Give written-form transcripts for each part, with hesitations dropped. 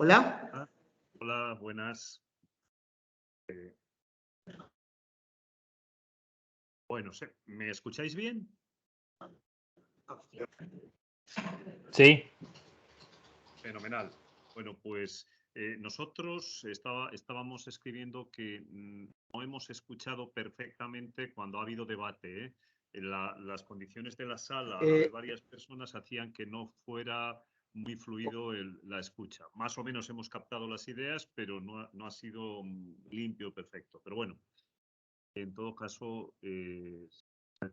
Hola. Hola, buenas. Bueno, ¿me escucháis bien? Sí. Fenomenal. Bueno, pues nosotros estábamos escribiendo que no hemos escuchado perfectamente cuando ha habido debate, ¿eh? Las condiciones de la sala, la de varias personas, hacían que no fuera muy fluido la escucha. Más o menos hemos captado las ideas, pero no ha sido limpio, perfecto. Pero bueno, en todo caso,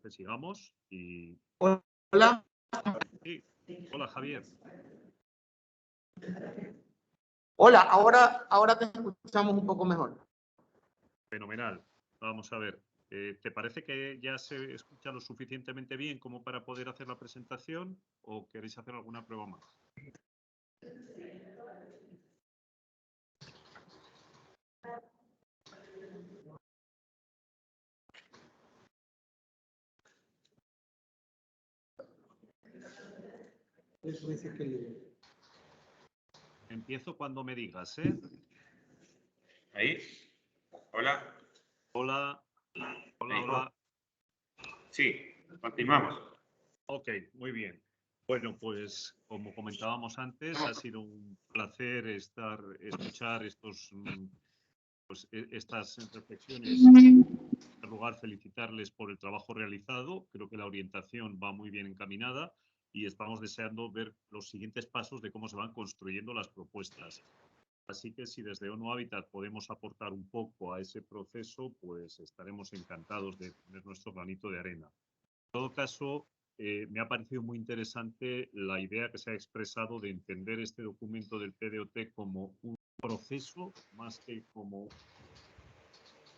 sigamos y... Hola. Sí. Hola, Javier. Hola, ahora te escuchamos un poco mejor. Fenomenal. Vamos a ver. ¿Te parece que ya se escucha lo suficientemente bien como para poder hacer la presentación o queréis hacer alguna prueba más? Empiezo cuando me digas, ¿eh? ¿Ahí? Hola. Hola. Hola, hola. Sí, continuamos. Ok, muy bien. Bueno, pues como comentábamos antes, ha sido un placer escuchar estas reflexiones. En primer lugar, felicitarles por el trabajo realizado. Creo que la orientación va muy bien encaminada y estamos deseando ver los siguientes pasos de cómo se van construyendo las propuestas. Así que si desde ONU Habitat podemos aportar un poco a ese proceso, pues estaremos encantados de poner nuestro granito de arena. En todo caso, me ha parecido muy interesante la idea que se ha expresado de entender este documento del PDOT como un proceso más que como...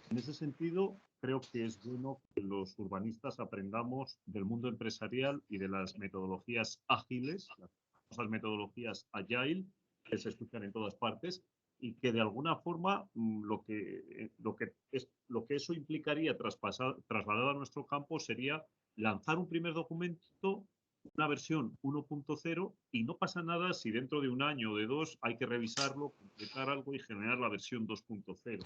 En ese sentido, creo que es bueno que los urbanistas aprendamos del mundo empresarial y de las metodologías ágiles, las famosas metodologías agile, que se escuchan en todas partes, y que de alguna forma lo que eso implicaría trasladado a nuestro campo sería lanzar un primer documento, una versión 1.0, y no pasa nada si dentro de un año o de dos hay que revisarlo, completar algo y generar la versión 2.0.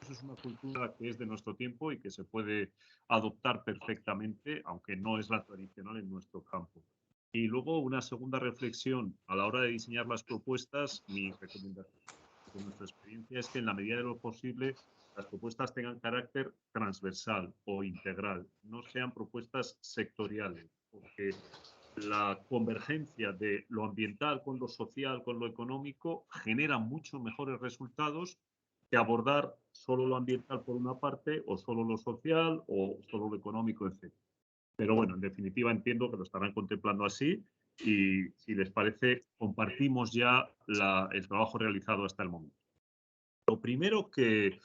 Eso es una cultura que es de nuestro tiempo y que se puede adoptar perfectamente, aunque no es la tradicional en nuestro campo. Y luego una segunda reflexión a la hora de diseñar las propuestas, mi recomendación de nuestra experiencia es que en la medida de lo posible las propuestas tengan carácter transversal o integral, no sean propuestas sectoriales, porque la convergencia de lo ambiental con lo social, con lo económico, genera muchos mejores resultados que abordar solo lo ambiental por una parte o solo lo social o solo lo económico, etc. Pero bueno, en definitiva entiendo que lo estarán contemplando así y si les parece, compartimos ya el trabajo realizado hasta el momento. Lo primero que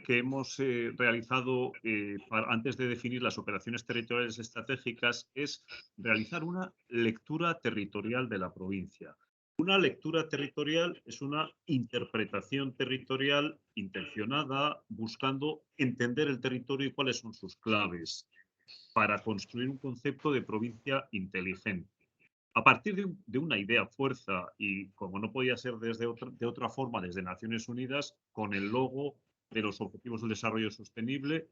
hemos realizado antes de definir las operaciones territoriales estratégicas es realizar una lectura territorial de la provincia. Una lectura territorial es una interpretación territorial intencionada buscando entender el territorio y cuáles son sus claves para construir un concepto de provincia inteligente. A partir de una idea fuerza y como no podía ser de otra forma desde Naciones Unidas, con el logo de los Objetivos del Desarrollo Sostenible.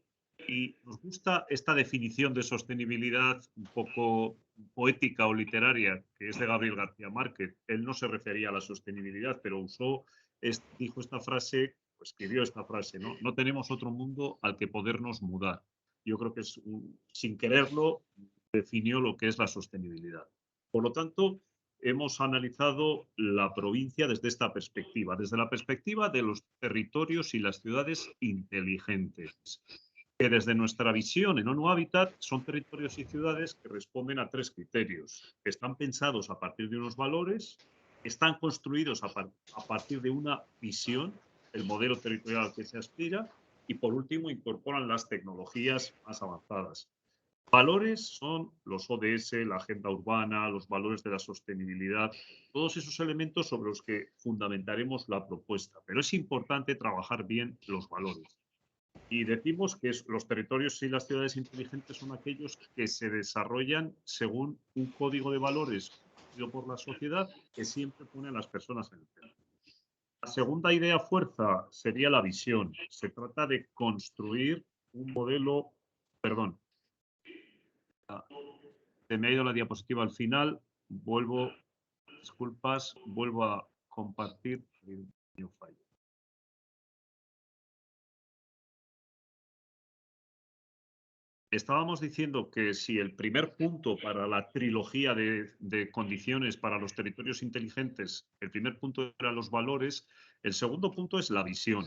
Y nos gusta esta definición de sostenibilidad un poco poética o literaria, que es de Gabriel García Márquez. Él no se refería a la sostenibilidad, pero dijo esta frase, pues escribió esta frase, ¿no? No tenemos otro mundo al que podernos mudar. Yo creo que sin quererlo definió lo que es la sostenibilidad. Por lo tanto, hemos analizado la provincia desde esta perspectiva, desde la perspectiva de los territorios y las ciudades inteligentes, que desde nuestra visión en ONU Habitat son territorios y ciudades que responden a tres criterios. Están pensados a partir de unos valores, están construidos a partir de una visión, el modelo territorial al que se aspira, y por último incorporan las tecnologías más avanzadas. Valores son los ODS, la agenda urbana, los valores de la sostenibilidad, todos esos elementos sobre los que fundamentaremos la propuesta. Pero es importante trabajar bien los valores. Y decimos que los territorios y las ciudades inteligentes son aquellos que se desarrollan según un código de valores compartido por la sociedad que siempre pone a las personas en el centro. La segunda idea fuerza sería la visión. Se trata de construir un modelo, perdón, se me ha ido la diapositiva al final, disculpas, vuelvo a compartir. Fallo. Estábamos diciendo que si el primer punto para la trilogía de condiciones para los territorios inteligentes, el primer punto eran los valores, el segundo punto es la visión.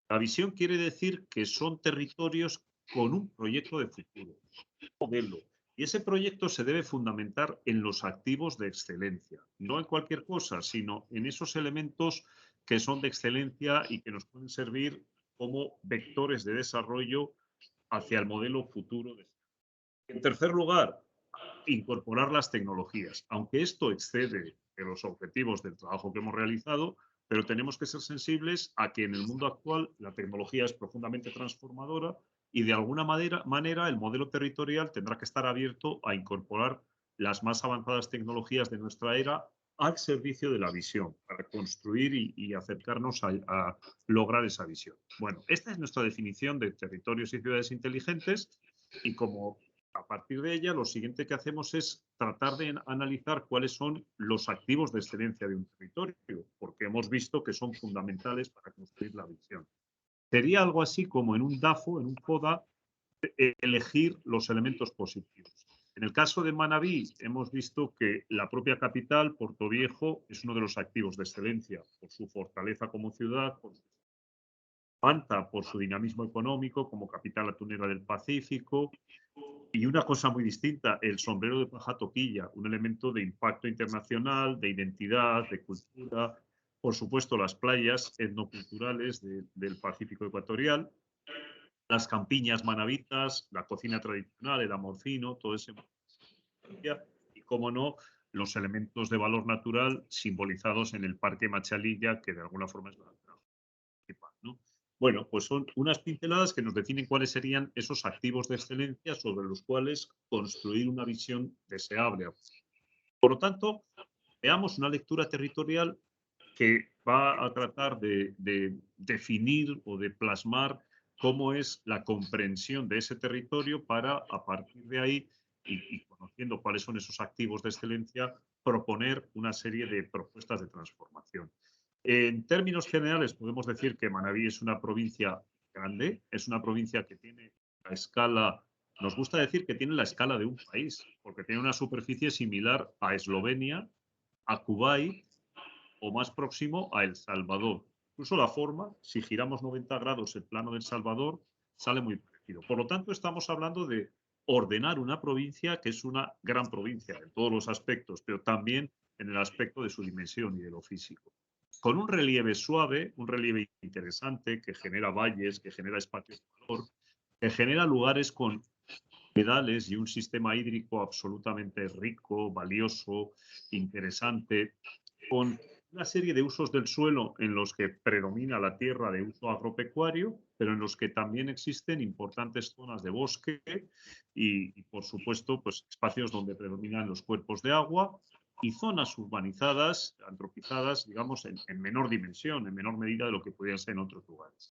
La visión quiere decir que son territorios con un proyecto de futuro, un modelo. Y ese proyecto se debe fundamentar en los activos de excelencia, no en cualquier cosa, sino en esos elementos que son de excelencia y que nos pueden servir como vectores de desarrollo hacia el modelo futuro. En tercer lugar, incorporar las tecnologías, aunque esto excede de los objetivos del trabajo que hemos realizado, pero tenemos que ser sensibles a que en el mundo actual la tecnología es profundamente transformadora y de alguna manera el modelo territorial tendrá que estar abierto a incorporar las más avanzadas tecnologías de nuestra era al servicio de la visión, para construir y acercarnos a lograr esa visión. Bueno, esta es nuestra definición de territorios y ciudades inteligentes y como a partir de ella, lo siguiente que hacemos es tratar de analizar cuáles son los activos de excelencia de un territorio, porque hemos visto que son fundamentales para construir la visión. Sería algo así como en un DAFO, en un FODA, elegir los elementos positivos. En el caso de Manabí, hemos visto que la propia capital, Portoviejo, es uno de los activos de excelencia por su fortaleza como ciudad, por Manta por su dinamismo económico como capital atunera del Pacífico. Y una cosa muy distinta, el sombrero de paja toquilla, un elemento de impacto internacional, de identidad, de cultura. Por supuesto, las playas etnoculturales del Pacífico ecuatorial, las campiñas manabitas, la cocina tradicional, el amorcino, todo ese. Y, como no, los elementos de valor natural simbolizados en el Parque Machalilla, que de alguna forma es la principal, ¿no? Bueno, pues son unas pinceladas que nos definen cuáles serían esos activos de excelencia sobre los cuales construir una visión deseable. Por lo tanto, veamos una lectura territorial que va a tratar de definir o de plasmar cómo es la comprensión de ese territorio para, a partir de ahí, y conociendo cuáles son esos activos de excelencia, proponer una serie de propuestas de transformación. En términos generales, podemos decir que Manabí es una provincia grande, es una provincia que tiene la escala, nos gusta decir que tiene la escala de un país, porque tiene una superficie similar a Eslovenia, a Kuwait o más próximo a El Salvador. Incluso la forma, si giramos 90 grados el plano del Salvador, sale muy parecido. Por lo tanto, estamos hablando de ordenar una provincia que es una gran provincia en todos los aspectos, pero también en el aspecto de su dimensión y de lo físico. Con un relieve suave, un relieve interesante, que genera valles, que genera espacios de valor, que genera lugares con humedales y un sistema hídrico absolutamente rico, valioso, interesante, con una serie de usos del suelo en los que predomina la tierra de uso agropecuario, pero en los que también existen importantes zonas de bosque y por supuesto, pues, espacios donde predominan los cuerpos de agua y zonas urbanizadas, antropizadas, digamos, en menor dimensión, en menor medida de lo que podrían ser en otros lugares.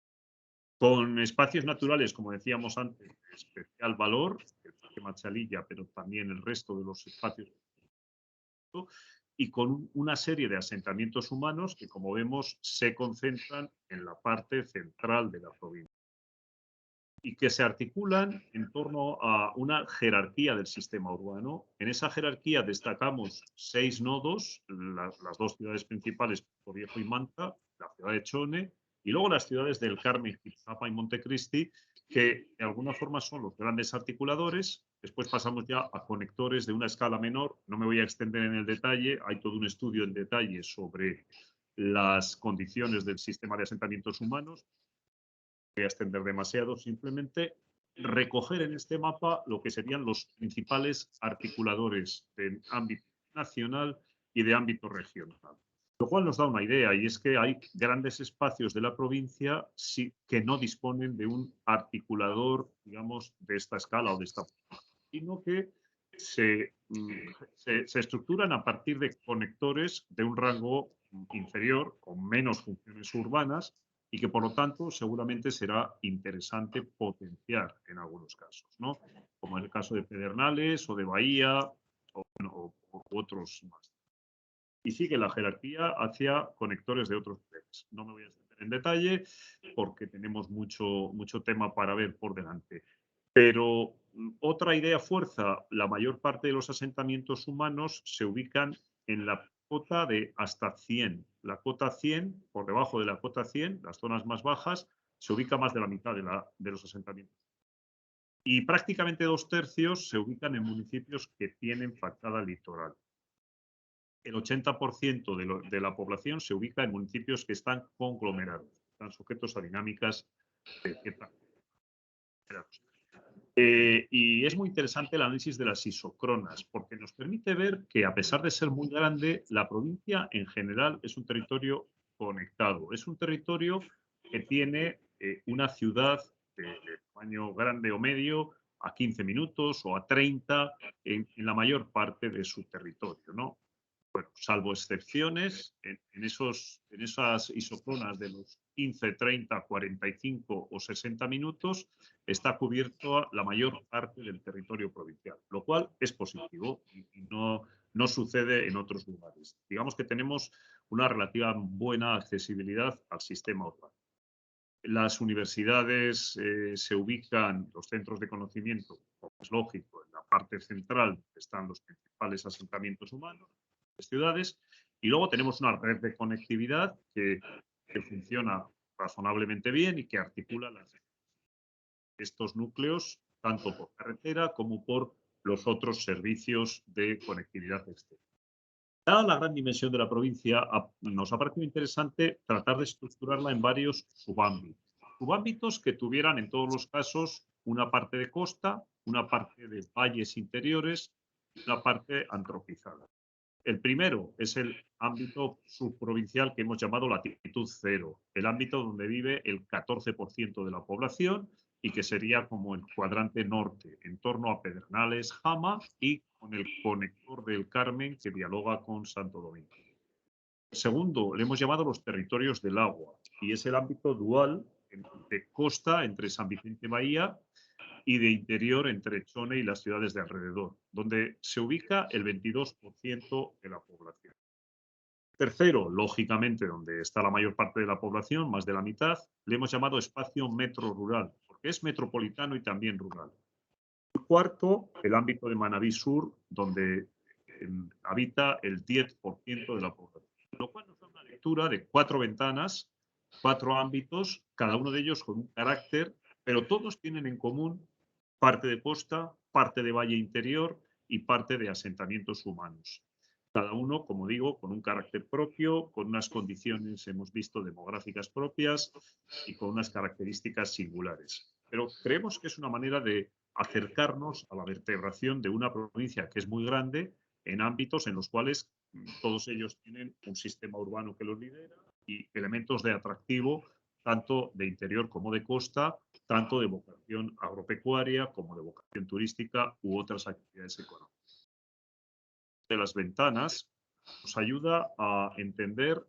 Con espacios naturales, como decíamos antes, de especial valor, el Parque Machalilla, pero también el resto de los espacios, y con una serie de asentamientos humanos que, como vemos, se concentran en la parte central de la provincia y que se articulan en torno a una jerarquía del sistema urbano. En esa jerarquía destacamos 6 nodos, las dos ciudades principales, Portoviejo y Manta, la ciudad de Chone, y luego las ciudades del Carmen, Iztapa y Montecristi, que de alguna forma son los grandes articuladores. Después pasamos ya a conectores de una escala menor. No me voy a extender en el detalle, hay todo un estudio en detalle sobre las condiciones del sistema de asentamientos humanos. No voy a extender demasiado, simplemente recoger en este mapa lo que serían los principales articuladores de ámbito nacional y de ámbito regional. Lo cual nos da una idea, y es que hay grandes espacios de la provincia que no disponen de un articulador, digamos, de esta escala o de esta, sino que se estructuran a partir de conectores de un rango inferior, con menos funciones urbanas, y que por lo tanto seguramente será interesante potenciar en algunos casos, ¿no? Como en el caso de Pedernales o de Bahía o otros más. Y sigue la jerarquía hacia conectores de otros niveles. No me voy a extender en detalle porque tenemos mucho tema para ver por delante. Pero otra idea fuerza, la mayor parte de los asentamientos humanos se ubican en la cota de hasta 100. La cota 100, por debajo de la cota 100, las zonas más bajas, se ubica más de la mitad de los asentamientos. Y prácticamente 2/3 se ubican en municipios que tienen fachada litoral. El 80% de la población se ubica en municipios que están conglomerados, están sujetos a dinámicas de cierta. Y es muy interesante el análisis de las isocronas, porque nos permite ver que, a pesar de ser muy grande, la provincia en general es un territorio conectado. Es un territorio que tiene una ciudad de tamaño grande o medio a 15 minutos o a 30 en la mayor parte de su territorio, ¿no? Bueno, salvo excepciones, en esas isocronas de los 15, 30, 45 o 60 minutos está cubierto la mayor parte del territorio provincial, lo cual es positivo y no sucede en otros lugares. Digamos que tenemos una relativa buena accesibilidad al sistema urbano. Las universidades se ubican, los centros de conocimiento, como es lógico, en la parte central están los principales asentamientos humanos, las ciudades, y luego tenemos una red de conectividad que funciona razonablemente bien y que articula estos núcleos tanto por carretera como por los otros servicios de conectividad externa. Dada la gran dimensión de la provincia, nos ha parecido interesante tratar de estructurarla en varios subámbitos. Subámbitos que tuvieran en todos los casos una parte de costa, una parte de valles interiores y una parte antropizada. El primero es el ámbito subprovincial que hemos llamado latitud cero, el ámbito donde vive el 14% de la población y que sería como el cuadrante norte, en torno a Pedernales, Jama y con el conector del Carmen que dialoga con Santo Domingo. El segundo le hemos llamado los territorios del agua y es el ámbito dual de costa entre San Vicente y Bahía y de interior entre Chone y las ciudades de alrededor, donde se ubica el 22% de la población. Tercero, lógicamente, donde está la mayor parte de la población, más de la mitad, le hemos llamado espacio metro-rural, porque es metropolitano y también rural. Y cuarto, el ámbito de Manabí Sur, donde habita el 10% de la población. Lo cual nos da una lectura de 4 ventanas, 4 ámbitos, cada uno de ellos con un carácter, pero todos tienen en común parte de costa, parte de valle interior y parte de asentamientos humanos. Cada uno, como digo, con un carácter propio, con unas condiciones, hemos visto, demográficas propias y con unas características singulares. Pero creemos que es una manera de acercarnos a la vertebración de una provincia que es muy grande en ámbitos en los cuales todos ellos tienen un sistema urbano que los lidera y elementos de atractivo, tanto de interior como de costa, tanto de vocación agropecuaria como de vocación turística u otras actividades económicas. De las ventanas nos ayuda a entender,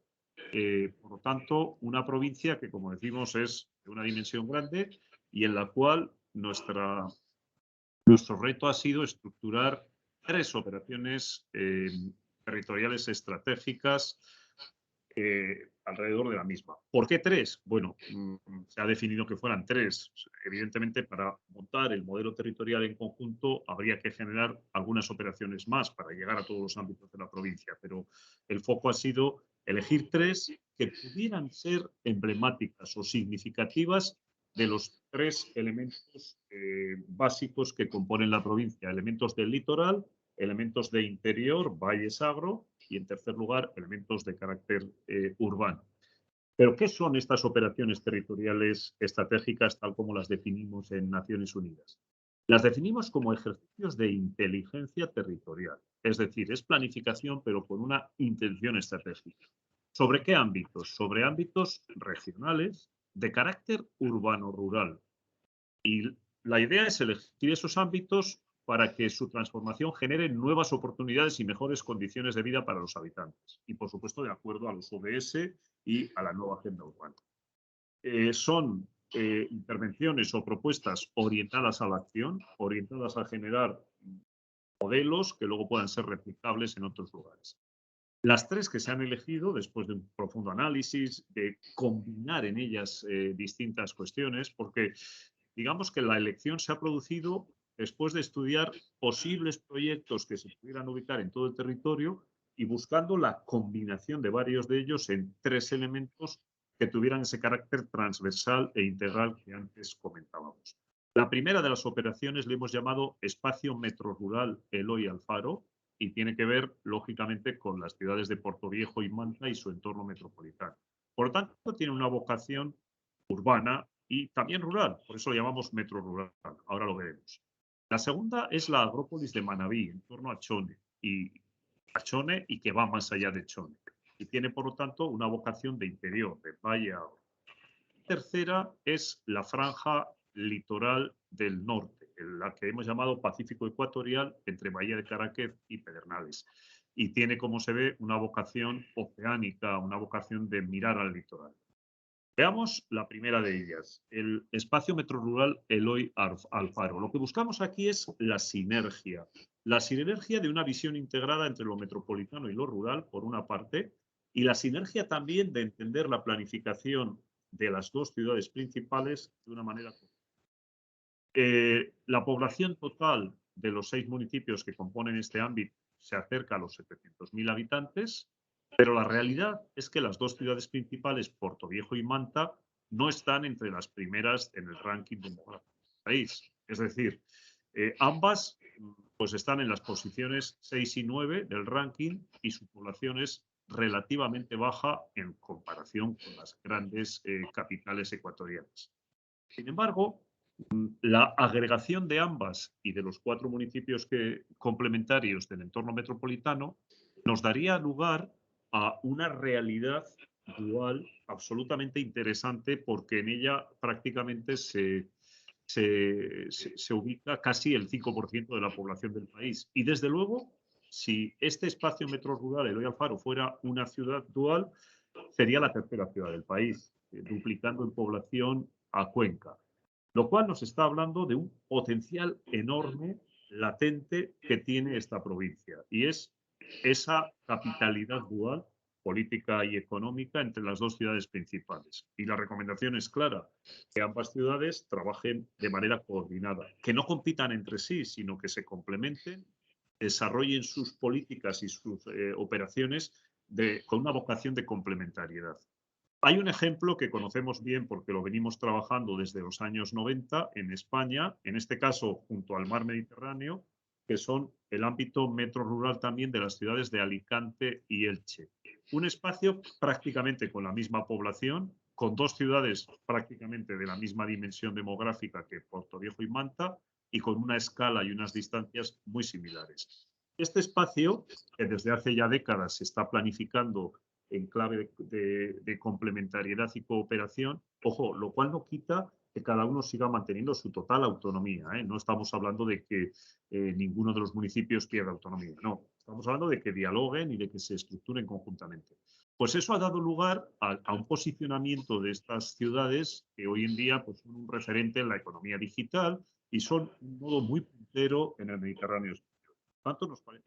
por lo tanto, una provincia que, como decimos, es de una dimensión grande y en la cual nuestro reto ha sido estructurar 3 operaciones territoriales estratégicas alrededor de la misma. ¿Por qué 3? Bueno, se ha definido que fueran 3. Evidentemente, para montar el modelo territorial en conjunto habría que generar algunas operaciones más para llegar a todos los ámbitos de la provincia, pero el foco ha sido elegir 3 que pudieran ser emblemáticas o significativas de los 3 elementos básicos que componen la provincia, elementos del litoral, elementos de interior, valles agro, y en tercer lugar, elementos de carácter urbano. Pero, ¿qué son estas operaciones territoriales estratégicas tal como las definimos en Naciones Unidas? Las definimos como ejercicios de inteligencia territorial, es decir, es planificación pero con una intención estratégica. ¿Sobre qué ámbitos? Sobre ámbitos regionales de carácter urbano-rural. Y la idea es elegir esos ámbitos para que su transformación genere nuevas oportunidades y mejores condiciones de vida para los habitantes. Y, por supuesto, de acuerdo a los ODS y a la nueva agenda urbana. Son intervenciones o propuestas orientadas a la acción, orientadas a generar modelos que luego puedan ser replicables en otros lugares. Las tres que se han elegido, después de un profundo análisis, de combinar en ellas distintas cuestiones, porque digamos que la elección se ha producido después de estudiar posibles proyectos que se pudieran ubicar en todo el territorio y buscando la combinación de varios de ellos en tres elementos que tuvieran ese carácter transversal e integral que antes comentábamos. La primera de las operaciones le hemos llamado Espacio Metrorural Eloy Alfaro y tiene que ver, lógicamente, con las ciudades de Portoviejo y Manta y su entorno metropolitano. Por lo tanto, tiene una vocación urbana y también rural, por eso lo llamamos metrorural, ahora lo veremos. La segunda es la agrópolis de Manabí, en torno a Chone y que va más allá de Chone. Y tiene, por lo tanto, una vocación de interior, de valle a agro. La tercera es la franja litoral del norte, la que hemos llamado Pacífico Ecuatorial, entre Bahía de Caráquez y Pedernales. Y tiene, como se ve, una vocación oceánica, una vocación de mirar al litoral. Veamos la primera de ellas, el espacio metrorural Eloy Alfaro. Lo que buscamos aquí es la sinergia de una visión integrada entre lo metropolitano y lo rural, por una parte, y la sinergia también de entender la planificación de las dos ciudades principales de una manera común. La población total de los 6 municipios que componen este ámbito se acerca a los 700.000 habitantes, pero la realidad es que las dos ciudades principales, Portoviejo y Manta, no están entre las primeras en el ranking del país. Es decir, ambas pues están en las posiciones 6 y 9 del ranking y su población es relativamente baja en comparación con las grandes capitales ecuatorianas. Sin embargo, la agregación de ambas y de los 4 municipios complementarios del entorno metropolitano nos daría lugar a una realidad dual absolutamente interesante porque en ella prácticamente se ubica casi el 5% de la población del país. Y desde luego, si este espacio metrorural, Eloy Alfaro, fuera una ciudad dual, sería la tercera ciudad del país, duplicando en población a Cuenca. Lo cual nos está hablando de un potencial enorme, latente, que tiene esta provincia. Y es esa capitalidad dual, política y económica, entre las dos ciudades principales. Y la recomendación es clara, que ambas ciudades trabajen de manera coordinada, que no compitan entre sí, sino que se complementen, desarrollen sus políticas y sus operaciones con una vocación de complementariedad. Hay un ejemplo que conocemos bien porque lo venimos trabajando desde los años 90 en España, en este caso junto al mar Mediterráneo, que son el ámbito metrorural también de las ciudades de Alicante y Elche. Un espacio prácticamente con la misma población, con 2 ciudades prácticamente de la misma dimensión demográfica que Portoviejo y Manta, y con una escala y unas distancias muy similares. Este espacio, que desde hace ya décadas se está planificando en clave de complementariedad y cooperación, ojo, lo cual no quita que cada uno siga manteniendo su total autonomía. No estamos hablando de que ninguno de los municipios pierda autonomía, no. Estamos hablando de que dialoguen y de que se estructuren conjuntamente. Pues eso ha dado lugar a un posicionamiento de estas ciudades que hoy en día pues, son un referente en la economía digital y son un modo muy puntero en el Mediterráneo. Por tanto, nos parece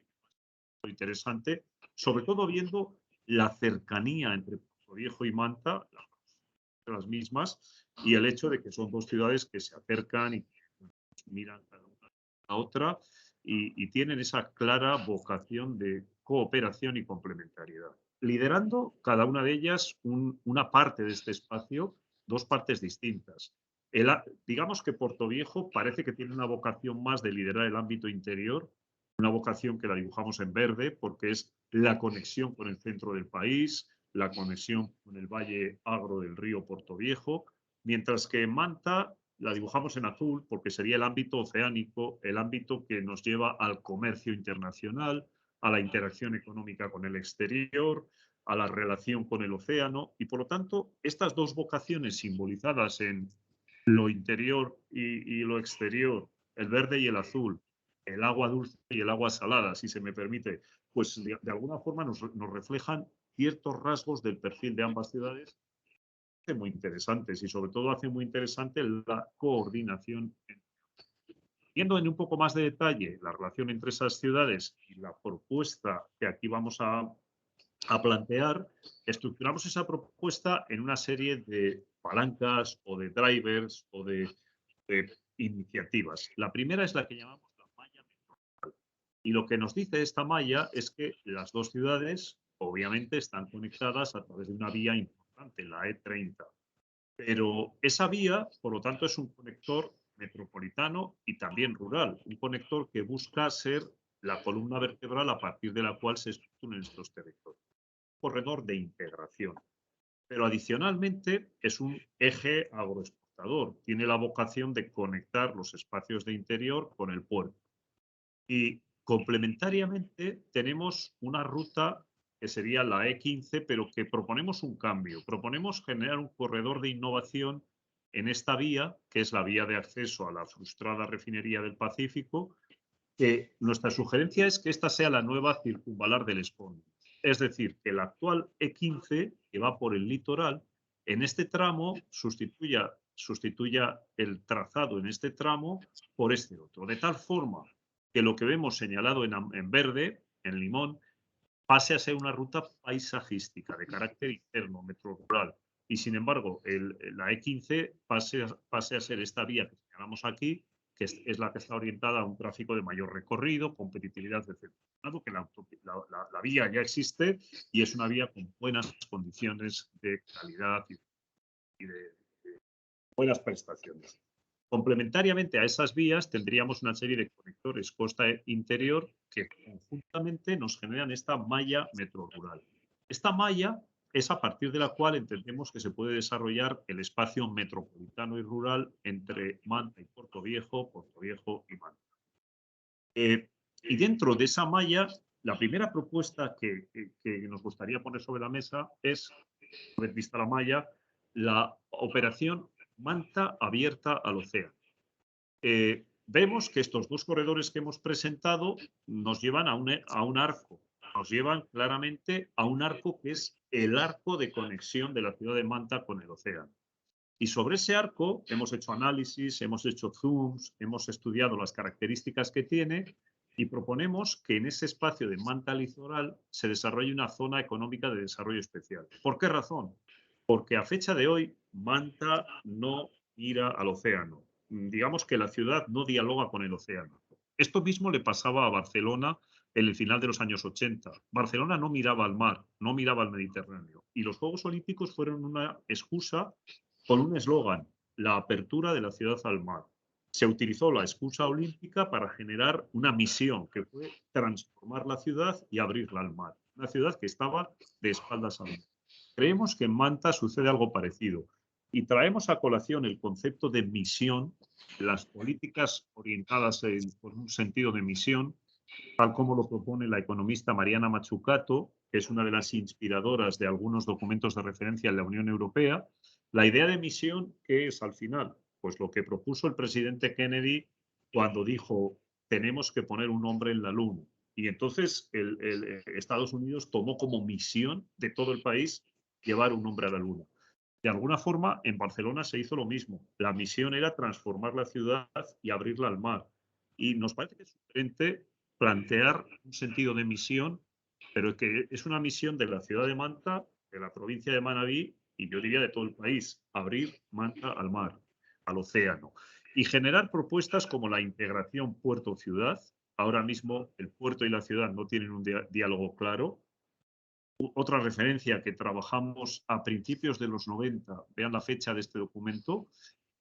muy interesante, sobre todo viendo la cercanía entre Portoviejo y Manta, las mismas, y el hecho de que son 2 ciudades que se acercan y miran cada una a la otra y tienen esa clara vocación de cooperación y complementariedad. Liderando cada una de ellas una parte de este espacio, 2 partes distintas. Digamos que Portoviejo parece que tiene una vocación más de liderar el ámbito interior, una vocación que la dibujamos en verde porque es la conexión con el centro del país, la conexión con el valle agro del río Portoviejo, mientras que Manta la dibujamos en azul porque sería el ámbito oceánico, el ámbito que nos lleva al comercio internacional, a la interacción económica con el exterior, a la relación con el océano y por lo tanto estas 2 vocaciones simbolizadas en lo interior y lo exterior, el verde y el azul, el agua dulce y el agua salada, si se me permite, pues de alguna forma nos reflejan ciertos rasgos del perfil de ambas ciudades muy interesantes y sobre todo hace muy interesante la coordinación. Viendo en un poco más de detalle la relación entre esas ciudades y la propuesta que aquí vamos a plantear, estructuramos esa propuesta en una serie de palancas o de drivers o de iniciativas. La primera es la que llamamos la malla metropolitana. Y lo que nos dice esta malla es que las dos ciudades obviamente están conectadas a través de una vía importante, la E30. Pero esa vía, por lo tanto, es un conector metropolitano y también rural, un conector que busca ser la columna vertebral a partir de la cual se estructuran estos territorios. Un corredor de integración. Pero adicionalmente es un eje agroexportador. Tiene la vocación de conectar los espacios de interior con el puerto. Y complementariamente tenemos una ruta que sería la E15, pero que proponemos un cambio. Proponemos generar un corredor de innovación en esta vía, que es la vía de acceso a la frustrada refinería del Pacífico, que nuestra sugerencia es que esta sea la nueva circunvalar del Espondo. Es decir, que la actual E15, que va por el litoral, en este tramo sustituya el trazado en este tramo por este otro. De tal forma que lo que vemos señalado en verde, en limón, pase a ser una ruta paisajística de carácter interno, metrorural. Y sin embargo, la E15 pase a ser esta vía que señalamos aquí, que es la que está orientada a un tráfico de mayor recorrido, competitividad, etc. Que la vía ya existe y es una vía con buenas condiciones de calidad y de buenas prestaciones. Complementariamente a esas vías tendríamos una serie de conectores costa-interior que conjuntamente nos generan esta malla metrorural. Esta malla es a partir de la cual entendemos que se puede desarrollar el espacio metropolitano y rural entre Manta y Puerto Viejo y Manta. Y dentro de esa malla, la primera propuesta que nos gustaría poner sobre la mesa es, una vez vista la malla, la operación Manta abierta al océano. Vemos que estos dos corredores que hemos presentado nos llevan a un arco, nos llevan claramente a un arco que es el arco de conexión de la ciudad de Manta con el océano. Y sobre ese arco hemos hecho análisis, hemos hecho zooms, hemos estudiado las características que tiene y proponemos que en ese espacio de Manta litoral se desarrolle una zona económica de desarrollo especial. ¿Por qué razón? Porque a fecha de hoy Manta no mira al océano. Digamos que la ciudad no dialoga con el océano. Esto mismo le pasaba a Barcelona en el final de los años 80. Barcelona no miraba al mar, no miraba al Mediterráneo. Y los Juegos Olímpicos fueron una excusa con un eslogan, la apertura de la ciudad al mar. Se utilizó la excusa olímpica para generar una misión que fue transformar la ciudad y abrirla al mar. Una ciudad que estaba de espaldas al mar. Creemos que en Manta sucede algo parecido y traemos a colación el concepto de misión, las políticas orientadas por un sentido de misión, tal como lo propone la economista Mariana Mazzucato, que es una de las inspiradoras de algunos documentos de referencia en la Unión Europea. La idea de misión, ¿qué es al final? Pues lo que propuso el presidente Kennedy cuando dijo, tenemos que poner un hombre en la luna. Y entonces Estados Unidos tomó como misión de todo el país llevar un hombre a la luna. De alguna forma, en Barcelona se hizo lo mismo. La misión era transformar la ciudad y abrirla al mar. Y nos parece que es diferente plantear un sentido de misión, pero que es una misión de la ciudad de Manta, de la provincia de Manabí y yo diría de todo el país, abrir Manta al mar, al océano. Y generar propuestas como la integración puerto-ciudad. Ahora mismo el puerto y la ciudad no tienen un diálogo claro. Otra referencia que trabajamos a principios de los 90, vean la fecha de este documento,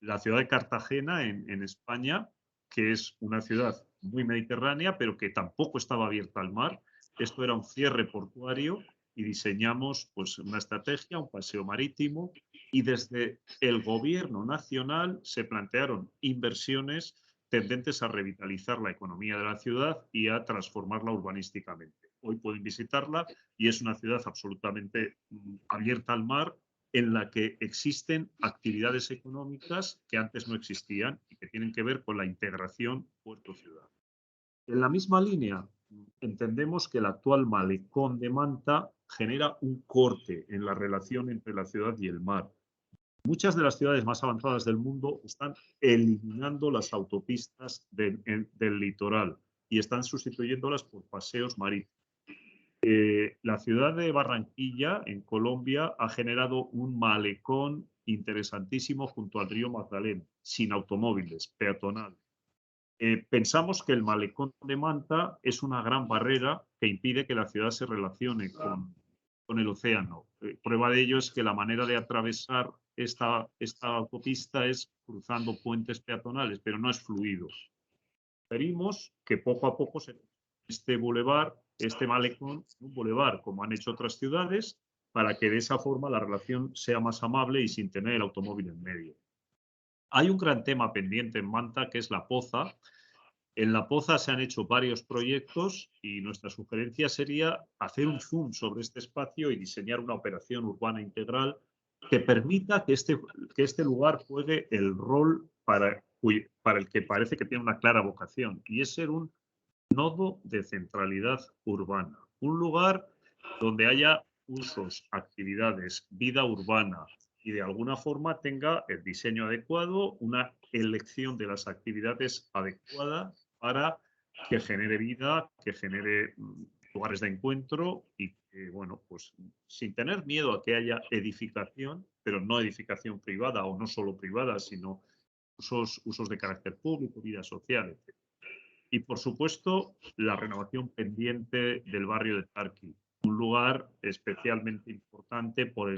la ciudad de Cartagena en España, que es una ciudad muy mediterránea, pero que tampoco estaba abierta al mar. Esto era un cierre portuario y diseñamos pues, una estrategia, un paseo marítimo, y desde el gobierno nacional se plantearon inversiones tendentes a revitalizar la economía de la ciudad y a transformarla urbanísticamente. Hoy pueden visitarla y es una ciudad absolutamente abierta al mar, en la que existen actividades económicas que antes no existían y que tienen que ver con la integración puerto-ciudad. En la misma línea, entendemos que el actual malecón de Manta genera un corte en la relación entre la ciudad y el mar. Muchas de las ciudades más avanzadas del mundo están eliminando las autopistas del litoral y están sustituyéndolas por paseos marítimos. La ciudad de Barranquilla, en Colombia, ha generado un malecón interesantísimo junto al río Magdalena, sin automóviles, peatonal. Pensamos que el malecón de Manta es una gran barrera que impide que la ciudad se relacione con el océano. Prueba de ello es que la manera de atravesar esta autopista es cruzando puentes peatonales, pero no es fluido. Esperemos que poco a poco este bulevar, este malecón, un bulevar, como han hecho otras ciudades, para que de esa forma la relación sea más amable y sin tener el automóvil en medio. Hay un gran tema pendiente en Manta, que es La Poza. En La Poza se han hecho varios proyectos y nuestra sugerencia sería hacer un zoom sobre este espacio y diseñar una operación urbana integral que permita que este lugar juegue el rol para el que parece que tiene una clara vocación, y es ser un nodo de centralidad urbana. Un lugar donde haya usos, actividades, vida urbana y de alguna forma tenga el diseño adecuado, una elección de las actividades adecuada para que genere vida, que genere lugares de encuentro y que, bueno, pues sin tener miedo a que haya edificación, pero no edificación privada o no solo privada, sino usos de carácter público, vida social, etc. Y, por supuesto, la renovación pendiente del barrio de Tarqui, un lugar especialmente importante por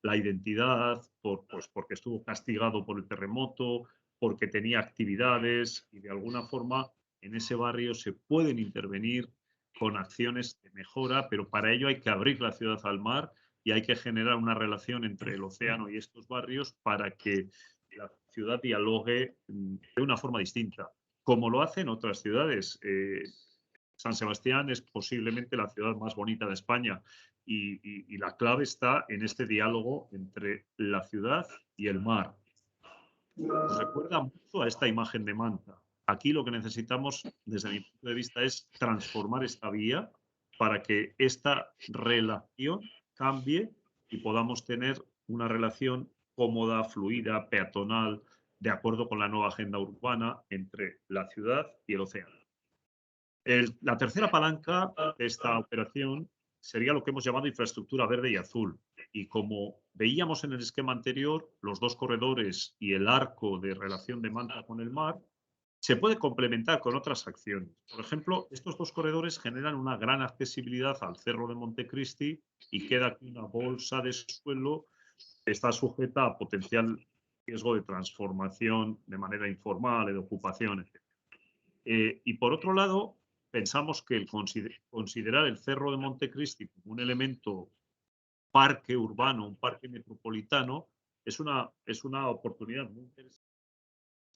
la identidad, porque estuvo castigado por el terremoto, porque tenía actividades y, de alguna forma, en ese barrio se pueden intervenir con acciones de mejora, pero para ello hay que abrir la ciudad al mar y hay que generar una relación entre el océano y estos barrios para que la ciudad dialogue de una forma distinta, como lo hacen otras ciudades. San Sebastián es posiblemente la ciudad más bonita de España y la clave está en este diálogo entre la ciudad y el mar. Nos recuerda mucho a esta imagen de Manta. Aquí lo que necesitamos, desde mi punto de vista, es transformar esta vía para que esta relación cambie y podamos tener una relación cómoda, fluida, peatonal, de acuerdo con la nueva agenda urbana entre la ciudad y el océano. La tercera palanca de esta operación sería lo que hemos llamado infraestructura verde y azul. Y como veíamos en el esquema anterior, los dos corredores y el arco de relación de Manta con el mar se puede complementar con otras acciones. Por ejemplo, estos dos corredores generan una gran accesibilidad al Cerro de Montecristi y queda aquí una bolsa de suelo que está sujeta a potencial riesgo de transformación de manera informal, de ocupación, etc. Y por otro lado, pensamos que el considerar el Cerro de Montecristi como un elemento parque urbano, un parque metropolitano, es una oportunidad muy interesante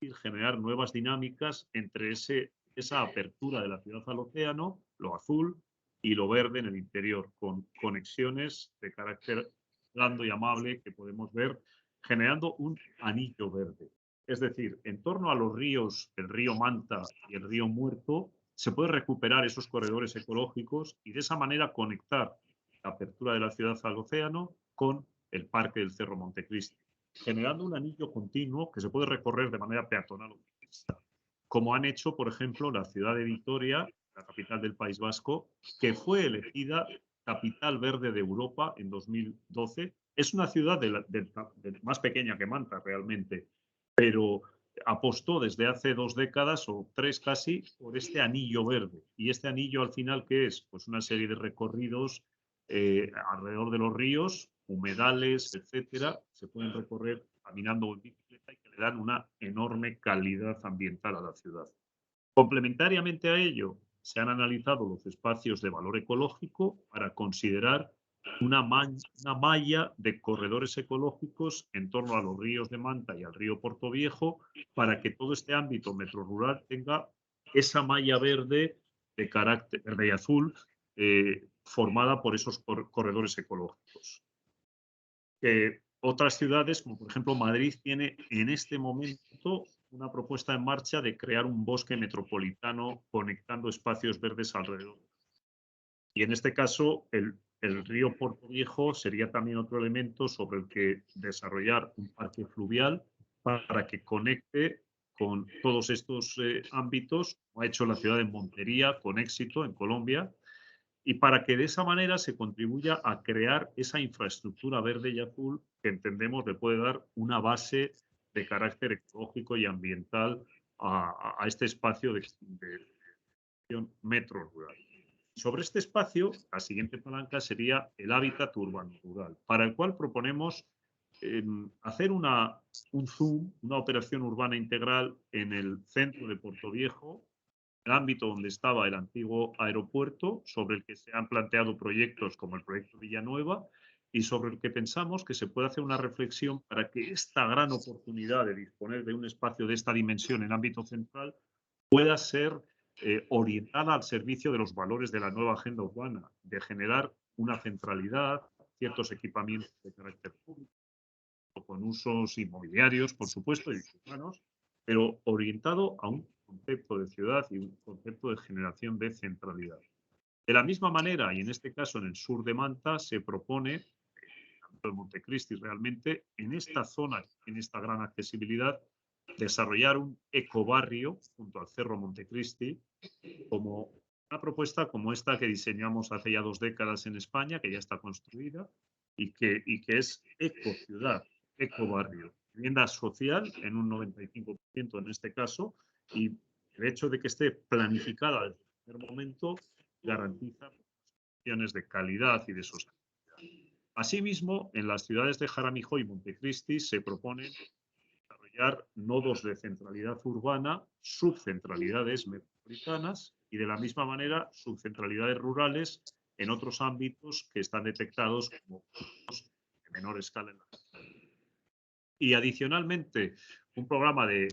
de generar nuevas dinámicas entre esa apertura de la ciudad al océano, lo azul, y lo verde en el interior, con conexiones de carácter blando y amable que podemos ver generando un anillo verde. Es decir, en torno a los ríos, el río Manta y el río Muerto, se puede recuperar esos corredores ecológicos y de esa manera conectar la apertura de la ciudad al océano con el Parque del Cerro Montecristi, generando un anillo continuo que se puede recorrer de manera peatonal o ciclista, como han hecho, por ejemplo, la ciudad de Vitoria, la capital del País Vasco, que fue elegida capital verde de Europa en 2012. Es una ciudad más pequeña que Manta realmente, pero apostó desde hace 2 décadas o 3 casi por este anillo verde. ¿Y este anillo al final qué es? Pues una serie de recorridos alrededor de los ríos, humedales, etcétera, se pueden recorrer caminando o en bicicleta y que le dan una enorme calidad ambiental a la ciudad. Complementariamente a ello, se han analizado los espacios de valor ecológico para considerar una malla de corredores ecológicos en torno a los ríos de Manta y al río Portoviejo para que todo este ámbito metrorural tenga esa malla verde de carácter verde y azul formada por esos corredores ecológicos. Otras ciudades, como por ejemplo Madrid, tiene en este momento una propuesta en marcha de crear un bosque metropolitano conectando espacios verdes alrededor. Y en este caso, el río Portoviejo sería también otro elemento sobre el que desarrollar un parque fluvial para que conecte con todos estos ámbitos, como ha hecho la ciudad de Montería con éxito en Colombia, y para que de esa manera se contribuya a crear esa infraestructura verde y azul que entendemos le puede dar una base de carácter ecológico y ambiental a este espacio de metro rural. Sobre este espacio, la siguiente palanca sería el hábitat urbano rural, para el cual proponemos hacer un zoom, una operación urbana integral en el centro de Portoviejo, el ámbito donde estaba el antiguo aeropuerto, sobre el que se han planteado proyectos como el proyecto Villanueva y sobre el que pensamos que se puede hacer una reflexión para que esta gran oportunidad de disponer de un espacio de esta dimensión en ámbito central pueda ser orientada al servicio de los valores de la nueva agenda urbana, de generar una centralidad, ciertos equipamientos de carácter público, con usos inmobiliarios, por supuesto, y urbanos, pero orientado a un concepto de ciudad y un concepto de generación de centralidad. De la misma manera, y en este caso en el sur de Manta, se propone, tanto en Montecristi realmente, en esta zona, en esta gran accesibilidad, desarrollar un ecobarrio junto al Cerro Montecristi, como una propuesta como esta que diseñamos hace ya 2 décadas en España, que ya está construida, y que es ecociudad, ecobarrio, vivienda social en un 95% en este caso, y el hecho de que esté planificada desde el primer momento garantiza condiciones de calidad y de sostenibilidad. Asimismo, en las ciudades de Jaramillo y Montecristi se propone desarrollar nodos de centralidad urbana, subcentralidades metropolitanas y de la misma manera subcentralidades rurales en otros ámbitos que están detectados como de menor escala en la ciudad. Y adicionalmente, un programa de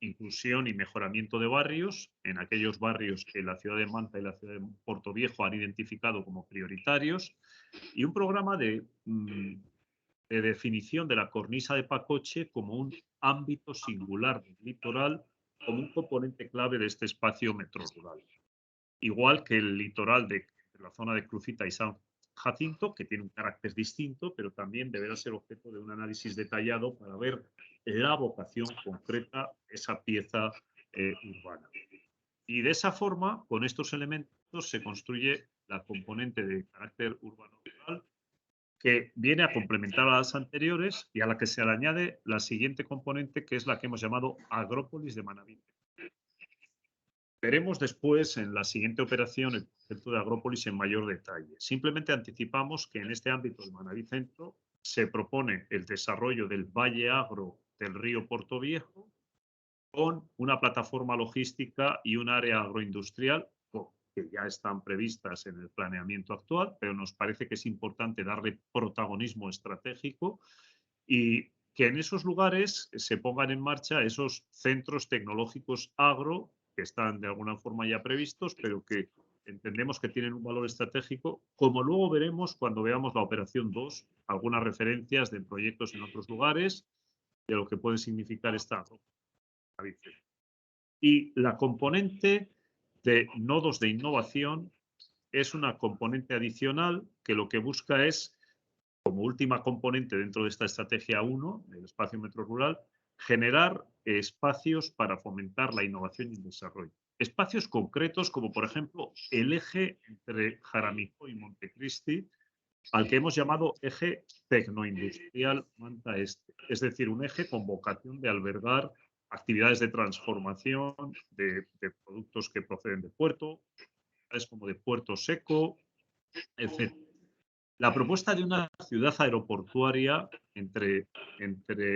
inclusión y mejoramiento de barrios en aquellos barrios que la ciudad de Manta y la ciudad de Portoviejo han identificado como prioritarios y un programa de definición de la cornisa de Pacoche como un ámbito singular del litoral, como un componente clave de este espacio metrorural. Igual que el litoral de la zona de Crucita y San Jacinto, que tiene un carácter distinto, pero también deberá ser objeto de un análisis detallado para ver la vocación concreta de esa pieza urbana. Y de esa forma, con estos elementos, se construye la componente de carácter urbano-rural que viene a complementar a las anteriores y a la que se le añade la siguiente componente, que es la que hemos llamado Agrópolis de Manabí. Veremos después en la siguiente operación el concepto de Agrópolis en mayor detalle. Simplemente anticipamos que en este ámbito del Manabí Centro se propone el desarrollo del Valle Agro del río Portoviejo con una plataforma logística y un área agroindustrial que ya están previstas en el planeamiento actual, pero nos parece que es importante darle protagonismo estratégico y que en esos lugares se pongan en marcha esos centros tecnológicos agro que están de alguna forma ya previstos, pero que entendemos que tienen un valor estratégico, como luego veremos cuando veamos la operación 2, algunas referencias de proyectos en otros lugares, de lo que puede significar esta agro. Y la componente de nodos de innovación es una componente adicional que lo que busca es, como última componente dentro de esta estrategia 1 del espacio metrorural, generar espacios para fomentar la innovación y el desarrollo. Espacios concretos como, por ejemplo, el eje entre Jaramillo y Montecristi, al que hemos llamado eje tecnoindustrial Manta Este, es decir, un eje con vocación de albergar actividades de transformación de productos que proceden de puerto, como de puerto seco, etc. La propuesta de una ciudad aeroportuaria entre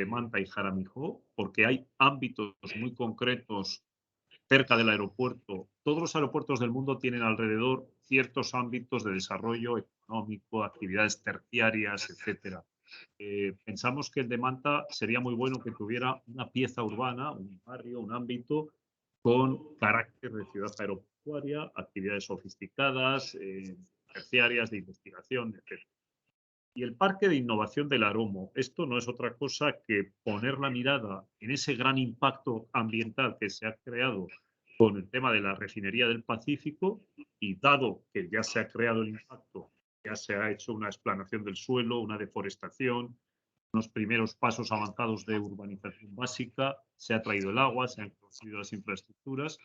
Manta y Jaramillo, porque hay ámbitos muy concretos cerca del aeropuerto. Todos los aeropuertos del mundo tienen alrededor ciertos ámbitos de desarrollo económico, actividades terciarias, etc. Pensamos que el de Manta sería muy bueno que tuviera una pieza urbana, un barrio, un ámbito con carácter de ciudad aeroportuaria, actividades sofisticadas, terciarias de investigación, etc. Y el Parque de Innovación del Aromo, esto no es otra cosa que poner la mirada en ese gran impacto ambiental que se ha creado con el tema de la refinería del Pacífico, y dado que ya se ha creado el impacto, ya se ha hecho una explanación del suelo, una deforestación, unos primeros pasos avanzados de urbanización básica, se ha traído el agua, se han construido las infraestructuras,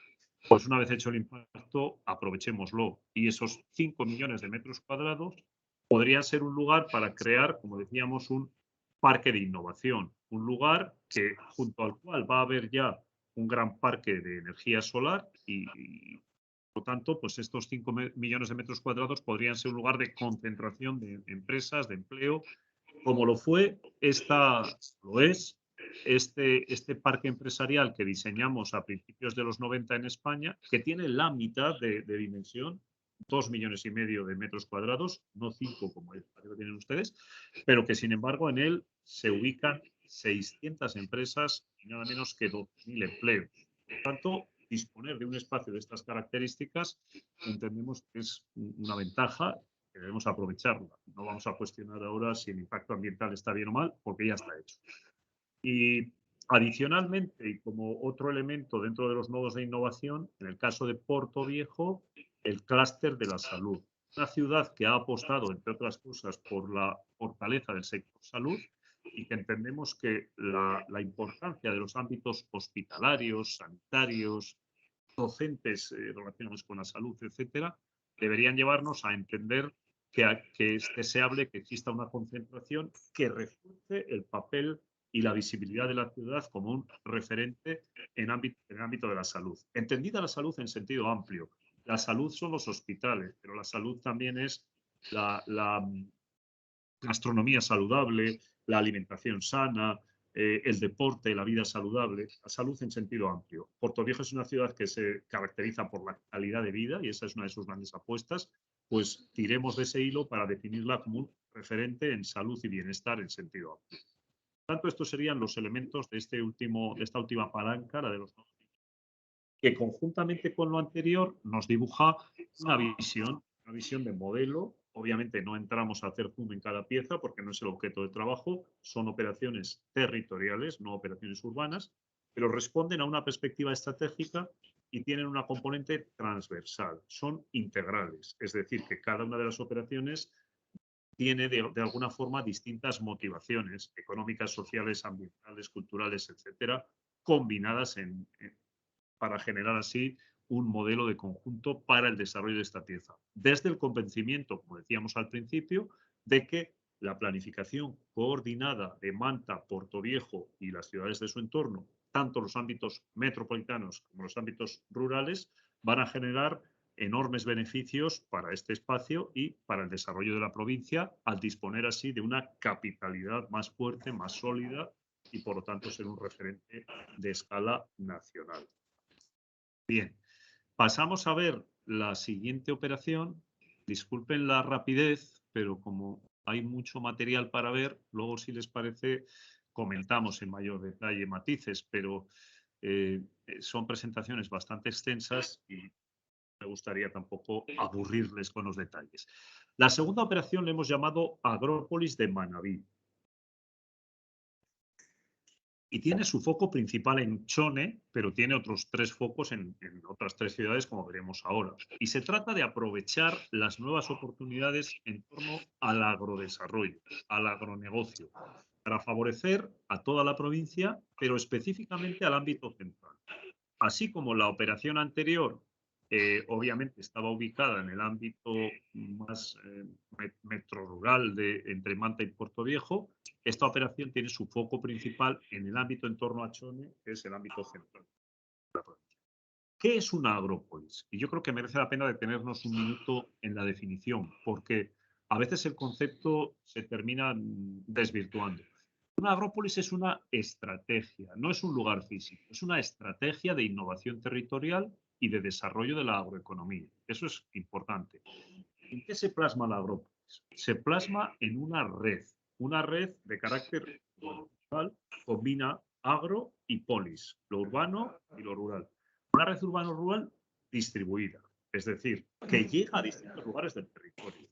pues una vez hecho el impacto, aprovechémoslo. Y esos 5 millones de metros cuadrados podría ser un lugar para crear, como decíamos, un parque de innovación, un lugar que, junto al cual va a haber ya un gran parque de energía solar y por lo tanto, pues estos 5 millones de metros cuadrados podrían ser un lugar de concentración de empresas, de empleo, como lo fue, lo es, este parque empresarial que diseñamos a principios de los 90 en España, que tiene la mitad de dimensión, 2,5 millones de metros cuadrados, no 5 como el que tienen ustedes, pero que sin embargo en él se ubican 600 empresas y nada menos que 12.000 empleos. Por tanto, disponer de un espacio de estas características entendemos que es una ventaja que debemos aprovecharla. No vamos a cuestionar ahora si el impacto ambiental está bien o mal, porque ya está hecho. Y adicionalmente, y como otro elemento dentro de los nodos de innovación, en el caso de Portoviejo, el clúster de la salud. Una ciudad que ha apostado, entre otras cosas, por la fortaleza del sector salud y que entendemos que la importancia de los ámbitos hospitalarios, sanitarios, docentes relacionados con la salud, etcétera, deberían llevarnos a entender que es deseable que exista una concentración que refuerce el papel y la visibilidad de la ciudad como un referente en el ámbito de la salud. Entendida la salud en sentido amplio. La salud son los hospitales, pero la salud también es la gastronomía saludable, la alimentación sana, el deporte, la vida saludable, la salud en sentido amplio. Portoviejo es una ciudad que se caracteriza por la calidad de vida y esa es una de sus grandes apuestas, pues tiremos de ese hilo para definirla como un referente en salud y bienestar en sentido amplio. Por tanto, estos serían los elementos de esta última palanca, la de los que conjuntamente con lo anterior nos dibuja una visión de modelo. Obviamente no entramos a hacer zoom en cada pieza porque no es el objeto de trabajo, son operaciones territoriales, no operaciones urbanas, pero responden a una perspectiva estratégica y tienen una componente transversal, son integrales, es decir, que cada una de las operaciones tiene de alguna forma distintas motivaciones económicas, sociales, ambientales, culturales, etcétera, combinadas para generar así un modelo de conjunto para el desarrollo de esta pieza. Desde el convencimiento, como decíamos al principio, de que la planificación coordinada de Manta, Portoviejo y las ciudades de su entorno, tanto los ámbitos metropolitanos como los ámbitos rurales, van a generar enormes beneficios para este espacio y para el desarrollo de la provincia, al disponer así de una capitalidad más fuerte, más sólida y, por lo tanto, ser un referente de escala nacional. Bien, pasamos a ver la siguiente operación. Disculpen la rapidez, pero como hay mucho material para ver, luego si les parece comentamos en mayor detalle matices, pero son presentaciones bastante extensas y me gustaría tampoco aburrirles con los detalles. La segunda operación le hemos llamado Agrópolis de Manabí. Y tiene su foco principal en Chone, pero tiene otros 3 focos en otras 3 ciudades, como veremos ahora. Y se trata de aprovechar las nuevas oportunidades en torno al agrodesarrollo, al agronegocio, para favorecer a toda la provincia, pero específicamente al ámbito central. Así como la operación anterior, obviamente estaba ubicada en el ámbito más metrorural entre Manta y Portoviejo, esta operación tiene su foco principal en el ámbito en torno a Chone, que es el ámbito central de la provincia. ¿Qué es una agrópolis? Y yo creo que merece la pena detenernos un minuto en la definición, porque a veces el concepto se termina desvirtuando. Una agrópolis es una estrategia, no es un lugar físico, es una estrategia de innovación territorial y de desarrollo de la agroeconomía. Eso es importante. ¿En qué se plasma la agrópolis? Se plasma en una red de carácter rural, combina agro y polis, lo urbano y lo rural. Una red urbano-rural distribuida, es decir, que llega a distintos lugares del territorio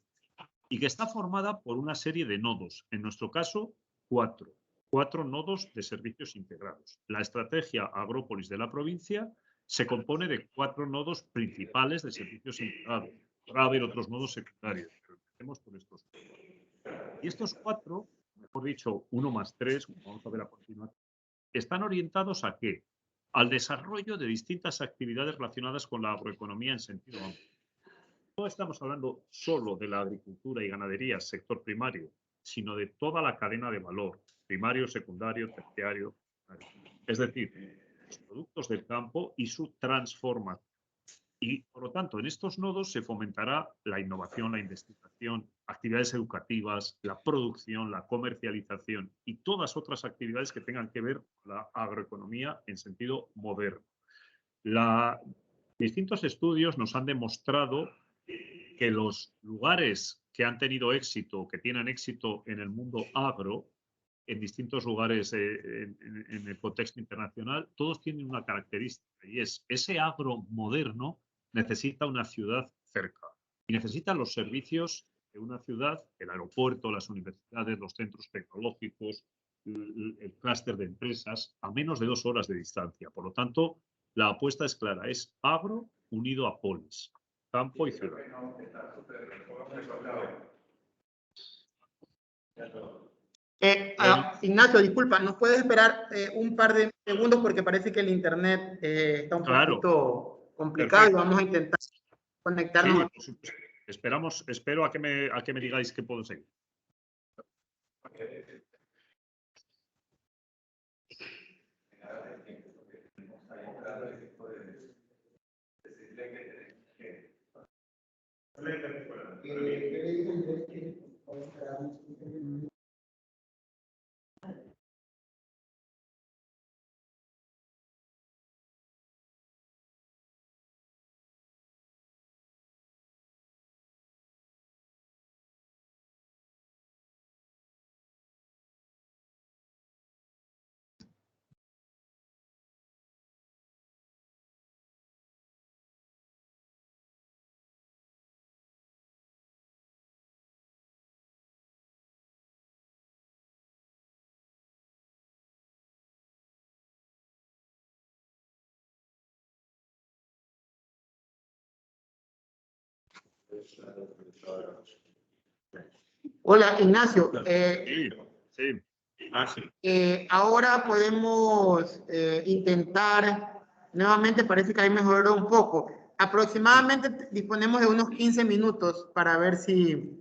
y que está formada por una serie de nodos, en nuestro caso, cuatro nodos de servicios integrados. La estrategia Agrópolis de la provincia se compone de 4 nodos principales de servicios integrados. Va a haber otros nodos secundarios, pero empecemos por estos. Y estos 4, mejor dicho, 1 más 3, como vamos a ver a continuación, están orientados ¿a qué? Al desarrollo de distintas actividades relacionadas con la agroeconomía en sentido amplio. No estamos hablando solo de la agricultura y ganadería, sector primario, sino de toda la cadena de valor, primario, secundario, terciario. Es decir, los productos del campo y su transformación. Y, por lo tanto, en estos nodos se fomentará la innovación, la investigación, actividades educativas, la producción, la comercialización y todas otras actividades que tengan que ver con la agroeconomía en sentido moderno. Distintos estudios nos han demostrado que los lugares que han tenido éxito, que tienen éxito en el mundo agro, en distintos lugares en el contexto internacional, todos tienen una característica y es ese agro moderno necesita una ciudad cerca y necesita los servicios de una ciudad, el aeropuerto, las universidades, los centros tecnológicos, el clúster de empresas, a menos de 2 horas de distancia. Por lo tanto, la apuesta es clara, es agro unido a polis, campo y ciudad. Ignacio, disculpa, ¿nos puedes esperar un par de segundos? Porque parece que el internet está un poquito complicado. Perfecto. Y vamos a intentar conectarnos. Sí, pues, espero a que me digáis que puedo seguir. Hola, Ignacio. Sí. Ahora podemos intentar, nuevamente parece que ahí mejoró un poco. Aproximadamente disponemos de unos 15 minutos para ver si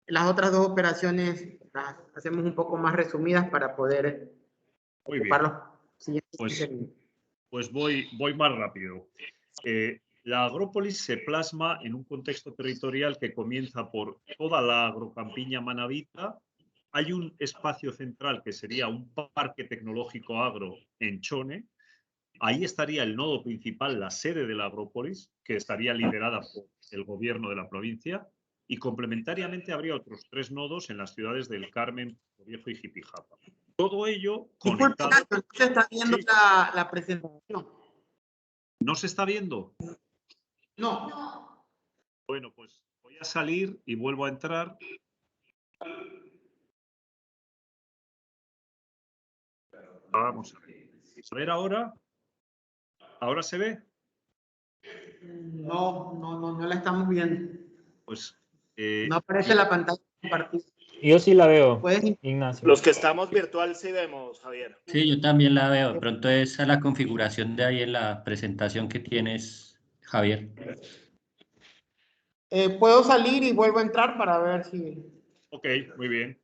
las otras 2 operaciones las hacemos un poco más resumidas para poder ocupar los siguientes 15 minutos. Pues voy más rápido. La agrópolis se plasma en un contexto territorial que comienza por toda la agrocampiña manabita. Hay un espacio central que sería un parque tecnológico agro en Chone. Ahí estaría el nodo principal, la sede de la agrópolis, que estaría liderada por el gobierno de la provincia. Y complementariamente habría otros 3 nodos en las ciudades del Carmen, Viejo y Jipijapa. Todo ello conectado. Disculpe, no se está viendo la presentación. ¿No se está viendo? No. Bueno, pues voy a salir y vuelvo a entrar. Vamos a ver. A ver ahora. ¿Ahora se ve? No la estamos viendo. Pues no aparece la pantalla compartida. Yo sí la veo, ¿Puedes? Ignacio. Los que estamos virtual sí vemos, Javier. Sí, yo también la veo. De pronto es a la configuración de ahí en la presentación que tienes, Javier. Puedo salir y vuelvo a entrar para ver si... Ok, muy bien.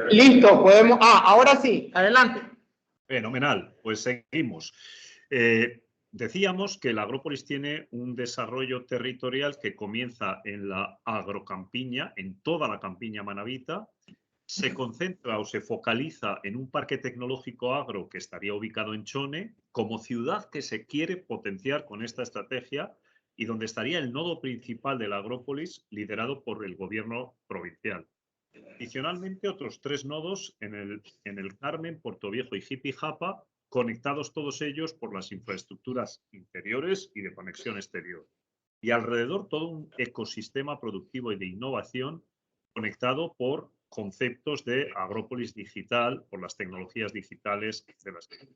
Listo, podemos... ahora sí, adelante. Fenomenal, pues seguimos. Decíamos que la agrópolis tiene un desarrollo territorial que comienza en la agrocampiña, en toda la campiña manabita, se concentra o se focaliza en un parque tecnológico agro que estaría ubicado en Chone, como ciudad que se quiere potenciar con esta estrategia y donde estaría el nodo principal de la agrópolis liderado por el gobierno provincial. Adicionalmente, otros 3 nodos en el Carmen, Puerto Viejo y Jipijapa, conectados todos ellos por las infraestructuras interiores y de conexión exterior. Y alrededor todo un ecosistema productivo y de innovación conectado por conceptos de agrópolis digital, por las tecnologías digitales de las. En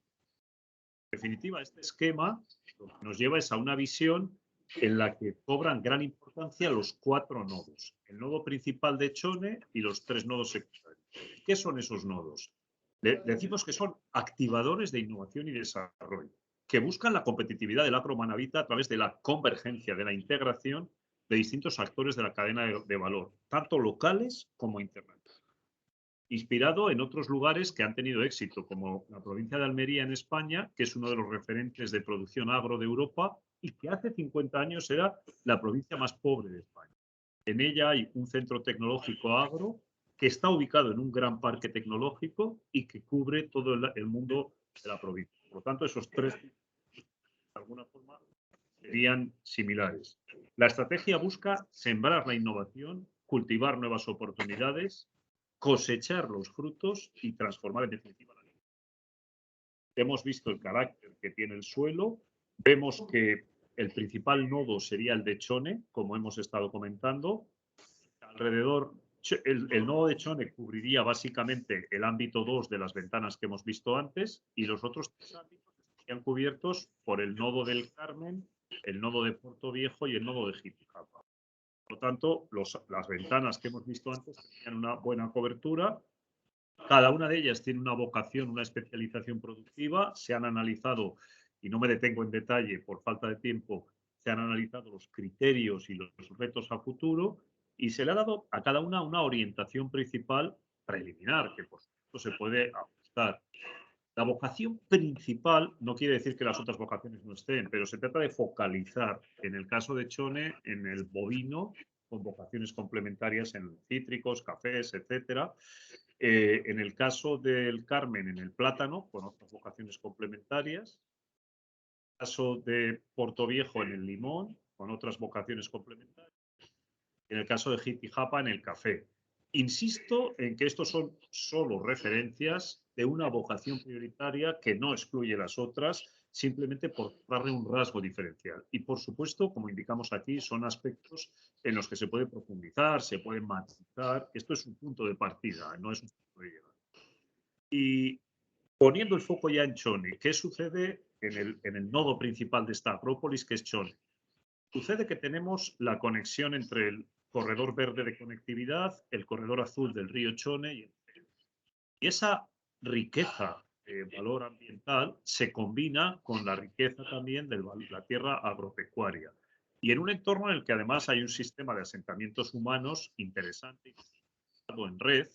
definitiva, este esquema lo que nos lleva es a una visión en la que cobran gran importancia los 4 nodos. El nodo principal de Chone y los 3 nodos secundarios. ¿Qué son esos nodos? Decimos que son activadores de innovación y desarrollo, que buscan la competitividad del agro manavita a través de la convergencia, de la integración de distintos actores de la cadena de valor, tanto locales como internacionales. Inspirado en otros lugares que han tenido éxito, como la provincia de Almería en España, que es uno de los referentes de producción agro de Europa y que hace 50 años era la provincia más pobre de España. En ella hay un centro tecnológico agro que está ubicado en un gran parque tecnológico y que cubre todo el mundo de la provincia. Por lo tanto, esos 3, de alguna forma, serían similares. La estrategia busca sembrar la innovación, cultivar nuevas oportunidades, cosechar los frutos y transformar en definitiva la vida. Hemos visto el carácter que tiene el suelo, vemos que el principal nodo sería el de Chone, como hemos estado comentando. Alrededor, el nodo de Chone cubriría básicamente el ámbito 2 de las ventanas que hemos visto antes y los otros 3 ámbitos estarían cubiertos por el nodo del Carmen, el nodo de Puerto Viejo y el nodo de Jipijapa. Por lo tanto, las ventanas que hemos visto antes tenían una buena cobertura. Cada una de ellas tiene una vocación, una especialización productiva. Se han analizado, y no me detengo en detalle por falta de tiempo, se han analizado los criterios y los retos a futuro y se le ha dado a cada una orientación principal preliminar, que por supuesto se puede ajustar. La vocación principal no quiere decir que las otras vocaciones no estén, pero se trata de focalizar, en el caso de Chone, en el bovino, con vocaciones complementarias en cítricos, cafés, etcétera. En el caso del Carmen, en el plátano, con otras vocaciones complementarias. En el caso de Portoviejo, en el limón, con otras vocaciones complementarias. En el caso de Jipijapa, en el café. Insisto en que estos son solo referencias de una vocación prioritaria que no excluye las otras, simplemente por darle un rasgo diferencial. Y por supuesto, como indicamos aquí, son aspectos en los que se puede profundizar, se puede matizar. Esto es un punto de partida, no es un punto de llegada. Y poniendo el foco ya en Chone, ¿qué sucede en el nodo principal de esta agrópolis, que es Chone? Sucede que tenemos la conexión entre el corredor verde de conectividad, el corredor azul del río Chone y esa riqueza de valor ambiental se combina con la riqueza también de la tierra agropecuaria. Y en un entorno en el que además hay un sistema de asentamientos humanos interesante en red,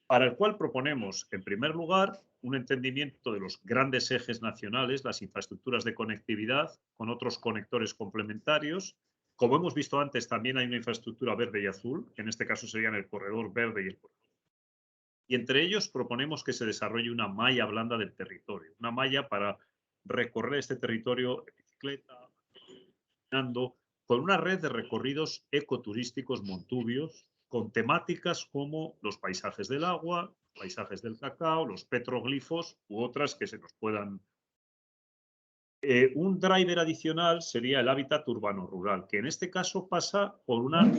para el cual proponemos, en primer lugar, un entendimiento de los grandes ejes nacionales, las infraestructuras de conectividad, con otros conectores complementarios. Como hemos visto antes, también hay una infraestructura verde y azul, que en este caso serían el corredor verde y el corredor. Y entre ellos proponemos que se desarrolle una malla blanda del territorio, una malla para recorrer este territorio en bicicleta, caminando, con una red de recorridos ecoturísticos montubios, con temáticas como los paisajes del agua, los paisajes del cacao, los petroglifos u otras que se nos puedan. Un driver adicional sería el hábitat urbano-rural, que en este caso pasa por una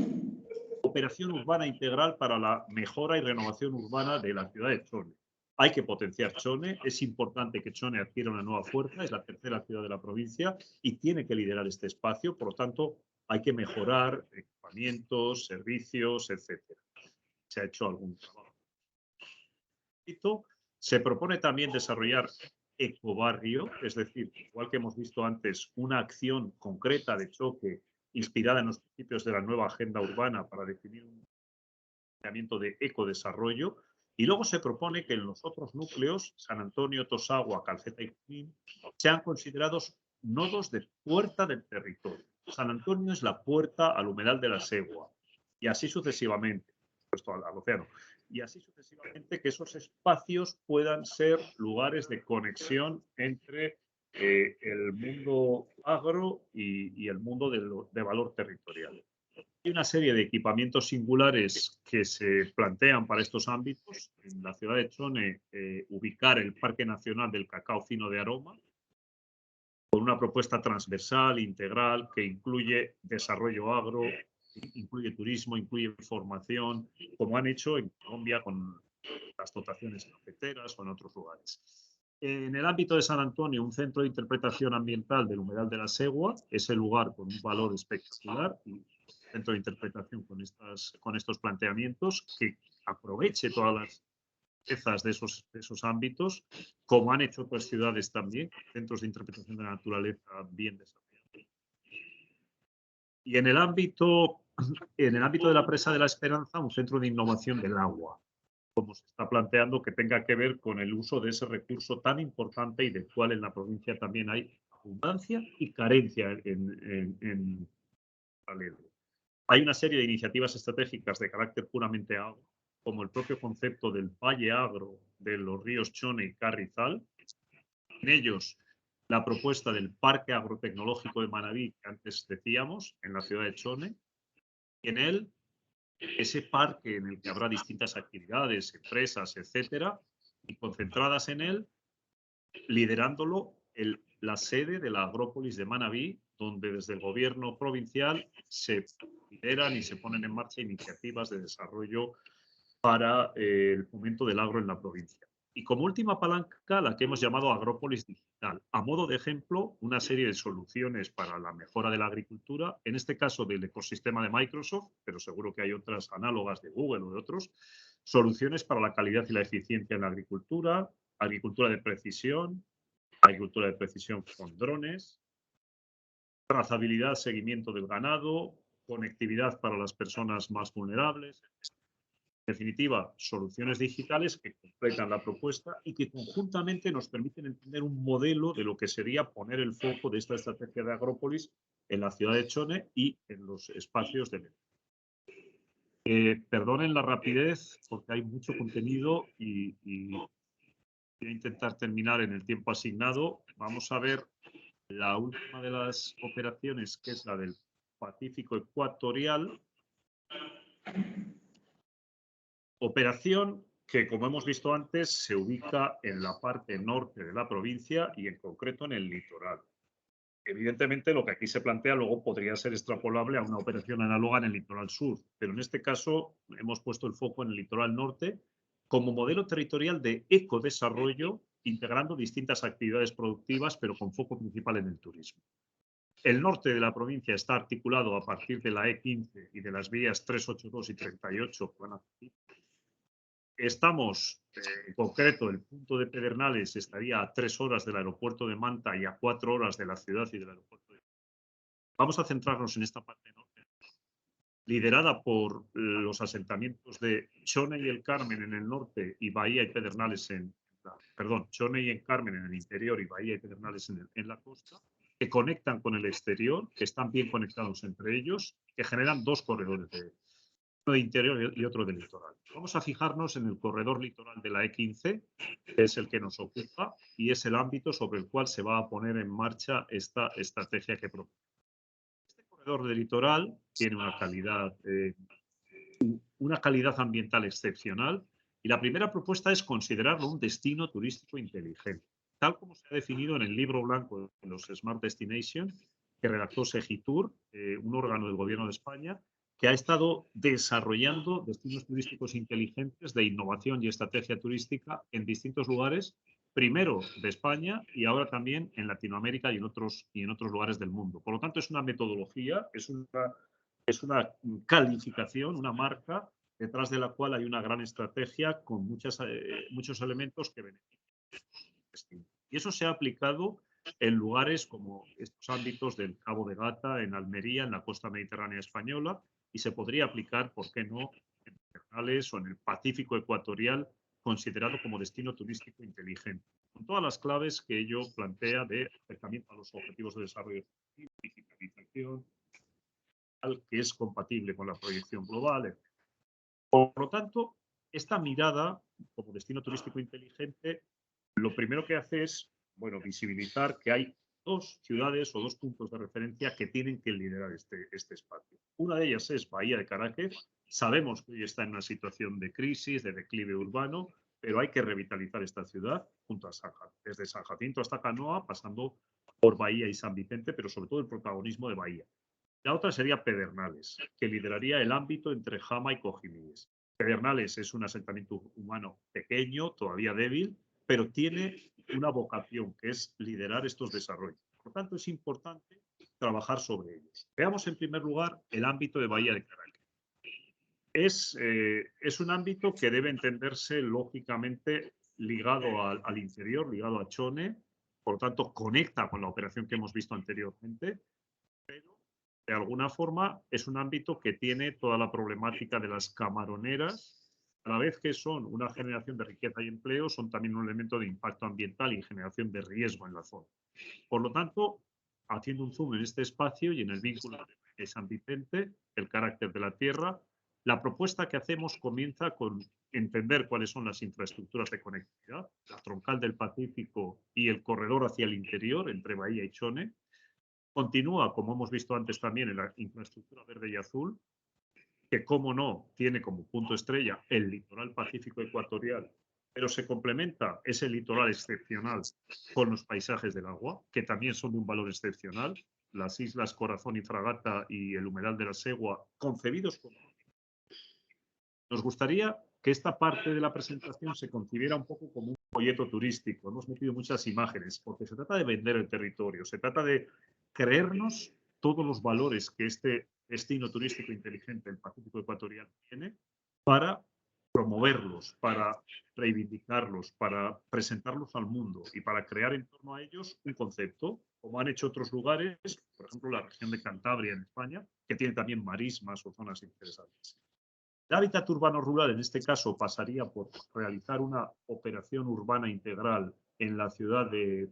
operación urbana integral para la mejora y renovación urbana de la ciudad de Chone. Hay que potenciar Chone, es importante que Chone adquiera una nueva fuerza, es la tercera ciudad de la provincia y tiene que liderar este espacio, por lo tanto hay que mejorar equipamientos, servicios, etcétera. Se ha hecho algún trabajo. Se propone también desarrollar ecobarrio, es decir, igual que hemos visto antes, una acción concreta de choque inspirada en los principios de la nueva agenda urbana para definir un planteamiento de ecodesarrollo. Y luego se propone que en los otros núcleos, San Antonio, Tosagua, Calceta y Junín, sean considerados nodos de puerta del territorio. San Antonio es la puerta al humedal de la Segua y así sucesivamente, puesto al océano. Y así sucesivamente, que esos espacios puedan ser lugares de conexión entre el mundo agro y el mundo de valor territorial. Hay una serie de equipamientos singulares que se plantean para estos ámbitos. En la ciudad de Chone, ubicar el Parque Nacional del Cacao Fino de Aroma, con una propuesta transversal, integral, que incluye desarrollo agro, incluye turismo, incluye formación, como han hecho en Colombia con las dotaciones cafeteras o en otros lugares. En el ámbito de San Antonio, un centro de interpretación ambiental del humedal de la Segua, es el lugar con un valor espectacular y centro de interpretación con estos planteamientos que aproveche todas las piezas de esos ámbitos, como han hecho otras ciudades también, centros de interpretación de la naturaleza bien desarrollados. Y en el ámbito de la Presa de la Esperanza, un centro de innovación del agua, como se está planteando, que tenga que ver con el uso de ese recurso tan importante y del cual en la provincia también hay abundancia y carencia en paralelo. Hay una serie de iniciativas estratégicas de carácter puramente agro, como el propio concepto del Valle Agro de los ríos Chone y Carrizal. En ellos, la propuesta del Parque Agrotecnológico de Manabí, que antes decíamos, en la ciudad de Chone. Y en él, ese parque en el que habrá distintas actividades, empresas, etcétera, y concentradas en él, liderándolo la sede de la Agrópolis de Manabí, donde desde el gobierno provincial se lideran y se ponen en marcha iniciativas de desarrollo para el fomento del agro en la provincia. Y como última palanca, la que hemos llamado Agrópolis Digital. A modo de ejemplo, una serie de soluciones para la mejora de la agricultura, en este caso del ecosistema de Microsoft, pero seguro que hay otras análogas de Google o de otros, soluciones para la calidad y la eficiencia en la agricultura, agricultura de precisión con drones, trazabilidad, seguimiento del ganado, conectividad para las personas más vulnerables. En definitiva, soluciones digitales que completan la propuesta y que conjuntamente nos permiten entender un modelo de lo que sería poner el foco de esta estrategia de Agrópolis en la ciudad de Chone y en los espacios de perdonen la rapidez porque hay mucho contenido y voy a intentar terminar en el tiempo asignado. Vamos a ver la última de las operaciones, que es la del Pacífico Ecuatorial. Operación que, como hemos visto antes, se ubica en la parte norte de la provincia y en concreto en el litoral. Evidentemente, lo que aquí se plantea luego podría ser extrapolable a una operación análoga en el litoral sur, pero en este caso hemos puesto el foco en el litoral norte como modelo territorial de ecodesarrollo, integrando distintas actividades productivas, pero con foco principal en el turismo. El norte de la provincia está articulado a partir de la E15 y de las vías 382 y 38 que van a Estamos, en concreto, el punto de Pedernales estaría a 3 horas del aeropuerto de Manta y a 4 horas de la ciudad y del aeropuerto de Manta. Vamos a centrarnos en esta parte norte, liderada por los asentamientos de Chone y el Carmen en el norte y Bahía y Pedernales Chone y el Carmen en el interior y Bahía y Pedernales en la costa, que conectan con el exterior, que están bien conectados entre ellos, que generan dos corredores de interior y otro de litoral. Vamos a fijarnos en el corredor litoral de la E15, que es el que nos ocupa y es el ámbito sobre el cual se va a poner en marcha esta estrategia que propone. Este corredor de litoral tiene una calidad ambiental excepcional y la primera propuesta es considerarlo un destino turístico inteligente, tal como se ha definido en el libro blanco de los Smart Destinations que redactó Segitur, un órgano del Gobierno de España, que ha estado desarrollando destinos turísticos inteligentes de innovación y estrategia turística en distintos lugares, primero de España y ahora también en Latinoamérica y en otros lugares del mundo. Por lo tanto, es una metodología, es una calificación, una marca detrás de la cual hay una gran estrategia con muchos elementos que benefician. Y eso se ha aplicado en lugares como estos ámbitos del Cabo de Gata, en Almería, en la costa mediterránea española, y se podría aplicar, ¿por qué no?, en Pedernales o en el Pacífico Ecuatorial, considerado como destino turístico inteligente, con todas las claves que ello plantea de acercamiento a los objetivos de desarrollo sostenible, digitalización, que es compatible con la proyección global, etc. Por lo tanto, esta mirada como destino turístico inteligente, lo primero que hace es bueno, visibilizar que hay dos ciudades o dos puntos de referencia que tienen que liderar este espacio. Una de ellas es Bahía de Caracas. Sabemos que hoy está en una situación de crisis, de declive urbano, pero hay que revitalizar esta ciudad junto a desde San Jacinto hasta Canoa, pasando por Bahía y San Vicente, pero sobre todo el protagonismo de Bahía. La otra sería Pedernales, que lideraría el ámbito entre Jama y Cojimíes. Pedernales es un asentamiento humano pequeño, todavía débil, pero tiene una vocación que es liderar estos desarrollos. Por lo tanto, es importante trabajar sobre ellos. Veamos en primer lugar el ámbito de Bahía de Caracas. Es un ámbito que debe entenderse lógicamente ligado al interior, ligado a Chone, por lo tanto conecta con la operación que hemos visto anteriormente, pero de alguna forma es un ámbito que tiene toda la problemática de las camaroneras. A la vez que son una generación de riqueza y empleo, son también un elemento de impacto ambiental y generación de riesgo en la zona. Por lo tanto, haciendo un zoom en este espacio y en el vínculo de San Vicente, el carácter de la tierra, la propuesta que hacemos comienza con entender cuáles son las infraestructuras de conectividad, la troncal del Pacífico y el corredor hacia el interior entre Bahía y Chone. Continúa, como hemos visto antes también, en la infraestructura verde y azul, que, como no, tiene como punto estrella el litoral pacífico ecuatorial, pero se complementa ese litoral excepcional con los paisajes del agua, que también son de un valor excepcional, las islas Corazón y Fragata y el humedal de la Segua, concebidos como... Nos gustaría que esta parte de la presentación se concibiera un poco como un folleto turístico. Hemos metido muchas imágenes, porque se trata de vender el territorio, se trata de creernos todos los valores que este destino turístico inteligente del Pacífico ecuatorial tiene para promoverlos, para reivindicarlos, para presentarlos al mundo y para crear en torno a ellos un concepto, como han hecho otros lugares, por ejemplo la región de Cantabria en España, que tiene también marismas o zonas interesantes. El hábitat urbano rural, en este caso, pasaría por realizar una operación urbana integral en la ciudad de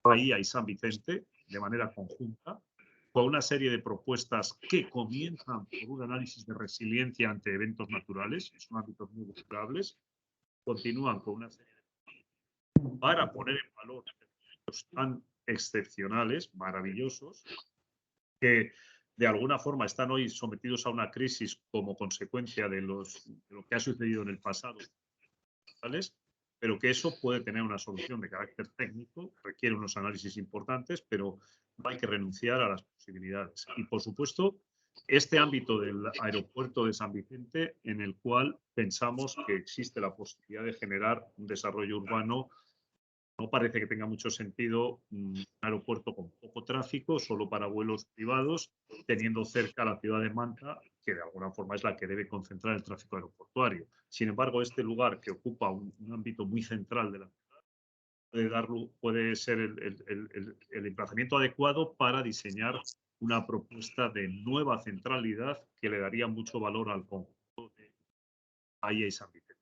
Bahía y San Vicente, de manera conjunta, con una serie de propuestas que comienzan por un análisis de resiliencia ante eventos naturales, que son ámbitos muy vulnerables, continúan con una serie de... para poner en valor eventos tan excepcionales, maravillosos, que de alguna forma están hoy sometidos a una crisis como consecuencia de lo que ha sucedido en el pasado, ¿vale? Pero que eso puede tener una solución de carácter técnico, requiere unos análisis importantes, pero no hay que renunciar a las posibilidades. Y, por supuesto, este ámbito del aeropuerto de San Vicente, en el cual pensamos que existe la posibilidad de generar un desarrollo urbano. No parece que tenga mucho sentido un aeropuerto con poco tráfico, solo para vuelos privados, teniendo cerca la ciudad de Manta, que de alguna forma es la que debe concentrar el tráfico aeroportuario. Sin embargo, este lugar, que ocupa un ámbito muy central de la ciudad, puede ser el emplazamiento adecuado para diseñar una propuesta de nueva centralidad que le daría mucho valor al conjunto de Bahía y San Vicente.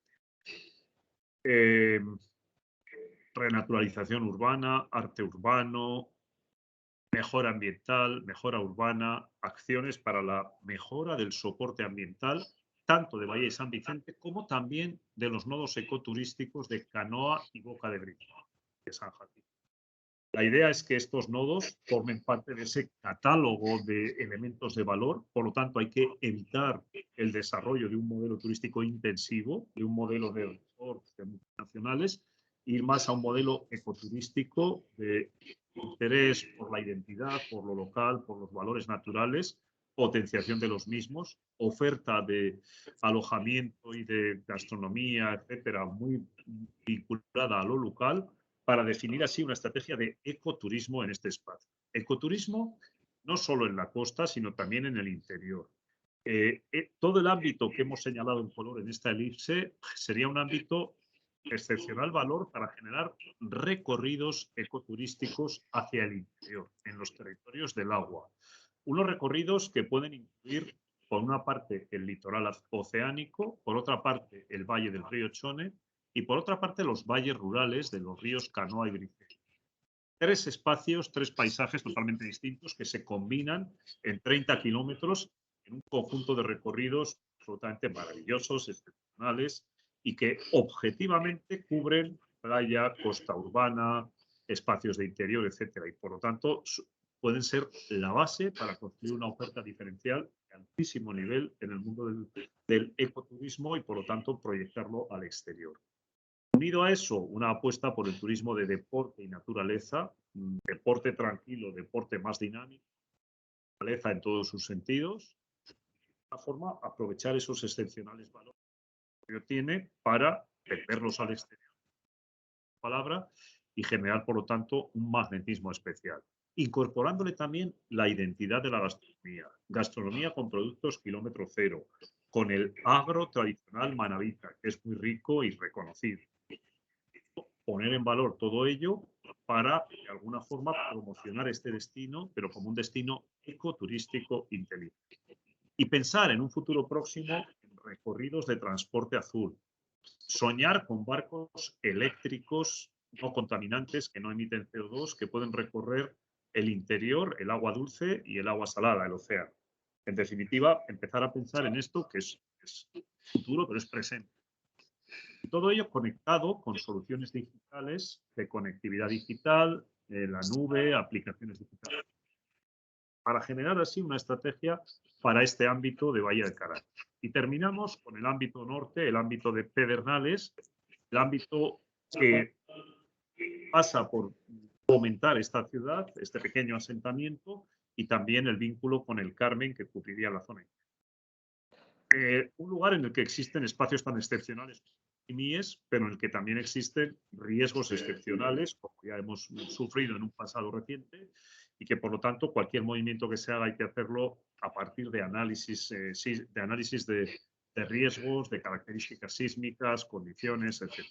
Renaturalización urbana, arte urbano, mejora ambiental, mejora urbana, acciones para la mejora del soporte ambiental, tanto de Bahía y San Vicente como también de los nodos ecoturísticos de Canoa y Boca de Brito, de San Jacinto. La idea es que estos nodos formen parte de ese catálogo de elementos de valor, por lo tanto hay que evitar el desarrollo de un modelo turístico intensivo, de un modelo de resorts multinacionales, ir más a un modelo ecoturístico de interés por la identidad, por lo local, por los valores naturales, potenciación de los mismos, oferta de alojamiento y de gastronomía, etcétera, muy vinculada a lo local, para definir así una estrategia de ecoturismo en este espacio. Ecoturismo no solo en la costa, sino también en el interior. Todo el ámbito que hemos señalado en color en esta elipse sería un ámbito de excepcional valor para generar recorridos ecoturísticos hacia el interior, en los territorios del agua. Unos recorridos que pueden incluir, por una parte, el litoral oceánico, por otra parte, el valle del río Chone, y por otra parte los valles rurales de los ríos Canoa y Briceño. Tres espacios, tres paisajes totalmente distintos que se combinan en 30 kilómetros en un conjunto de recorridos absolutamente maravillosos, excepcionales y que objetivamente cubren playa, costa urbana, espacios de interior, etcétera. Y por lo tanto, pueden ser la base para construir una oferta diferencial de altísimo nivel en el mundo del ecoturismo y, por lo tanto, proyectarlo al exterior. Unido a eso, una apuesta por el turismo de deporte y naturaleza, deporte tranquilo, deporte más dinámico, naturaleza en todos sus sentidos, de una forma aprovechar esos excepcionales valores que tiene para venderlos al exterior, palabra, y generar, por lo tanto, un magnetismo especial, incorporándole también la identidad de la gastronomía con productos kilómetro cero, con el agro tradicional manabita, que es muy rico y reconocido. Poner en valor todo ello para, de alguna forma, promocionar este destino, pero como un destino ecoturístico inteligente. Y pensar en un futuro próximo en recorridos de transporte azul. Soñar con barcos eléctricos no contaminantes que no emiten CO2, que pueden recorrer el interior, el agua dulce y el agua salada, el océano. En definitiva, empezar a pensar en esto que es futuro, pero es presente. Todo ello conectado con soluciones digitales de conectividad digital, la nube, aplicaciones digitales, para generar así una estrategia para este ámbito de Bahía de Caracas. Y terminamos con el ámbito norte, el ámbito de Pedernales, el ámbito que pasa por fomentar esta ciudad, este pequeño asentamiento, y también el vínculo con el Carmen que cubriría la zona. Un lugar en el que existen espacios tan excepcionales pero en el que también existen riesgos excepcionales, como ya hemos sufrido en un pasado reciente, y que por lo tanto cualquier movimiento que se haga hay que hacerlo a partir de análisis, de riesgos, de características sísmicas, condiciones, etc.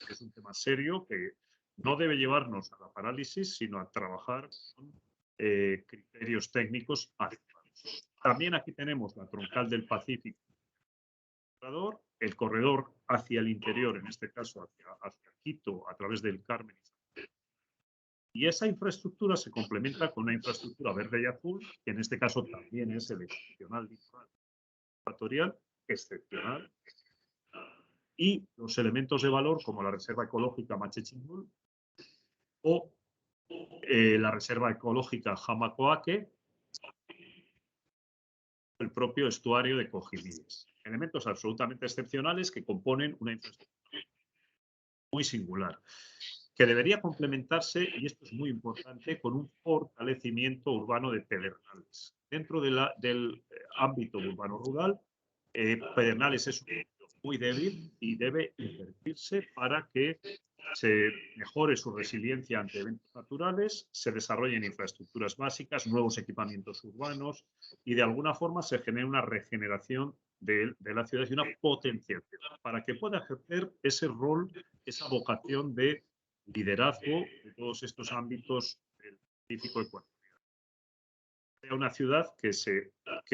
Es un tema serio que no debe llevarnos a la parálisis, sino a trabajar con criterios técnicos adecuados. También aquí tenemos la troncal del Pacífico, el corredor hacia el interior, en este caso hacia Quito, a través del Carmen. Y esa infraestructura se complementa con una infraestructura verde y azul, que en este caso también es el excepcional litoral ecuatorial, excepcional, y los elementos de valor como la Reserva Ecológica Machechimbul o la Reserva Ecológica Jamacoaque, el propio estuario de Cojimíes. Elementos absolutamente excepcionales que componen una infraestructura muy singular, que debería complementarse, y esto es muy importante, con un fortalecimiento urbano de Pedernales. Dentro del ámbito urbano-rural, Pedernales es un ámbito muy débil y debe invertirse para que se mejore su resiliencia ante eventos naturales, se desarrollen infraestructuras básicas, nuevos equipamientos urbanos y de alguna forma se genere una regeneración de la ciudad y una potenciación para que pueda ejercer ese rol, esa vocación de liderazgo de todos estos ámbitos del Pacífico ecuatoriano. Sea una ciudad que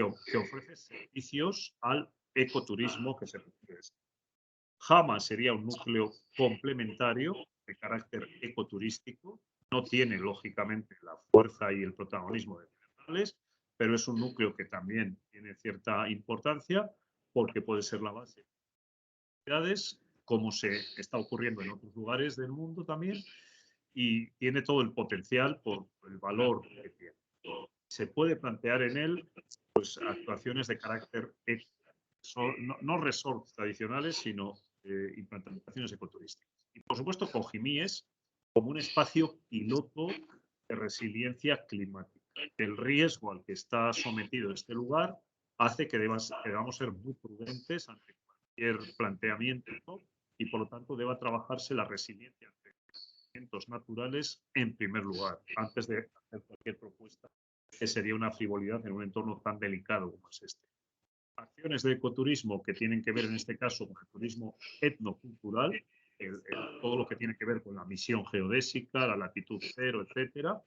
ofrece servicios al ecoturismo que se requiere. Jama sería un núcleo complementario de carácter ecoturístico. No tiene, lógicamente, la fuerza y el protagonismo de Pedernales, pero es un núcleo que también tiene cierta importancia porque puede ser la base de actividades, como se está ocurriendo en otros lugares del mundo también, y tiene todo el potencial por el valor que tiene. Se puede plantear en él pues, actuaciones de carácter no resorts tradicionales, sino implantaciones ecoturísticas. Y por supuesto, Cojimíes como un espacio piloto de resiliencia climática. El riesgo al que está sometido este lugar hace que debamos ser muy prudentes ante cualquier planteamiento, ¿no? Y por lo tanto deba trabajarse la resiliencia ante eventos naturales en primer lugar, antes de hacer cualquier propuesta que sería una frivolidad en un entorno tan delicado como es este. Acciones de ecoturismo que tienen que ver en este caso con el turismo etnocultural, todo lo que tiene que ver con la misión geodésica, la latitud cero, etcétera,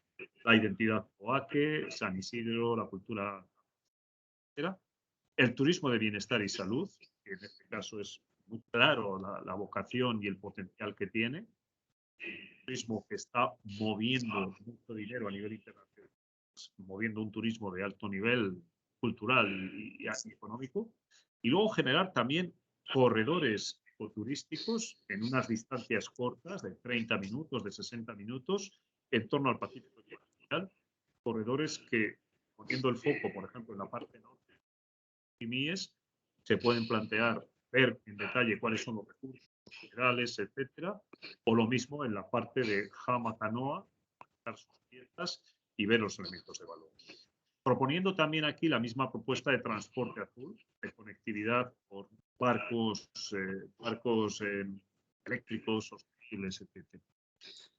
la identidad coaque, San Isidro, la cultura, etcétera. El turismo de bienestar y salud, que en este caso es muy claro la vocación y el potencial que tiene. El turismo que está moviendo mucho dinero a nivel internacional, moviendo un turismo de alto nivel cultural y económico, y luego generar también corredores ecoturísticos en unas distancias cortas de 30 minutos, de 60 minutos, en torno al Pacífico tropical, corredores que, poniendo el foco, por ejemplo, en la parte norte de Mies, se pueden plantear ver en detalle cuáles son los recursos minerales, etcétera, o lo mismo en la parte de Hama Canoa, sus piezas y ver los elementos de valor. Proponiendo también aquí la misma propuesta de transporte azul, de conectividad por barcos, eléctricos, sostenibles, etc.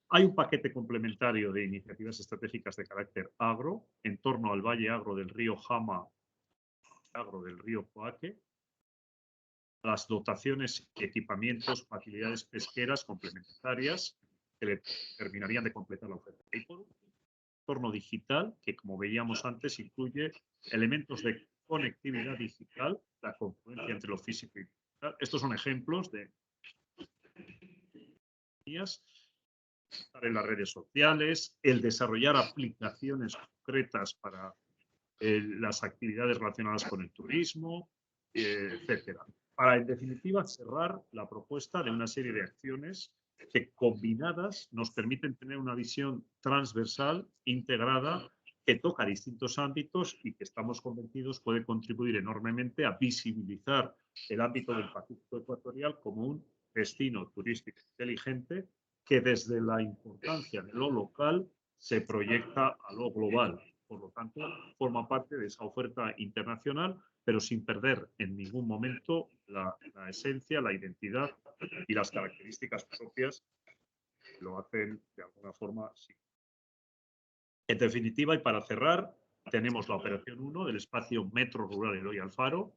Hay un paquete complementario de iniciativas estratégicas de carácter agro en torno al valle agro del río Hama, agro del río Coaque, las dotaciones y equipamientos, facilidades pesqueras complementarias que le terminarían de completar la oferta. Y por último, entorno digital, que como veíamos antes, incluye elementos de conectividad digital, la confluencia entre lo físico y lo digital. Estos son ejemplos de en las redes sociales, el desarrollar aplicaciones concretas para las actividades relacionadas con el turismo, etcétera. Para, en definitiva, cerrar la propuesta de una serie de acciones que combinadas nos permiten tener una visión transversal, integrada, que toca distintos ámbitos y que estamos convencidos puede contribuir enormemente a visibilizar el ámbito del Pacífico ecuatorial como un destino turístico inteligente que desde la importancia de lo local se proyecta a lo global. Por lo tanto, forma parte de esa oferta internacional, pero sin perder en ningún momento la esencia, la identidad y las características propias que lo hacen de alguna forma. Sí. En definitiva, y para cerrar, tenemos la operación 1 del espacio Metro Rural Eloy Alfaro,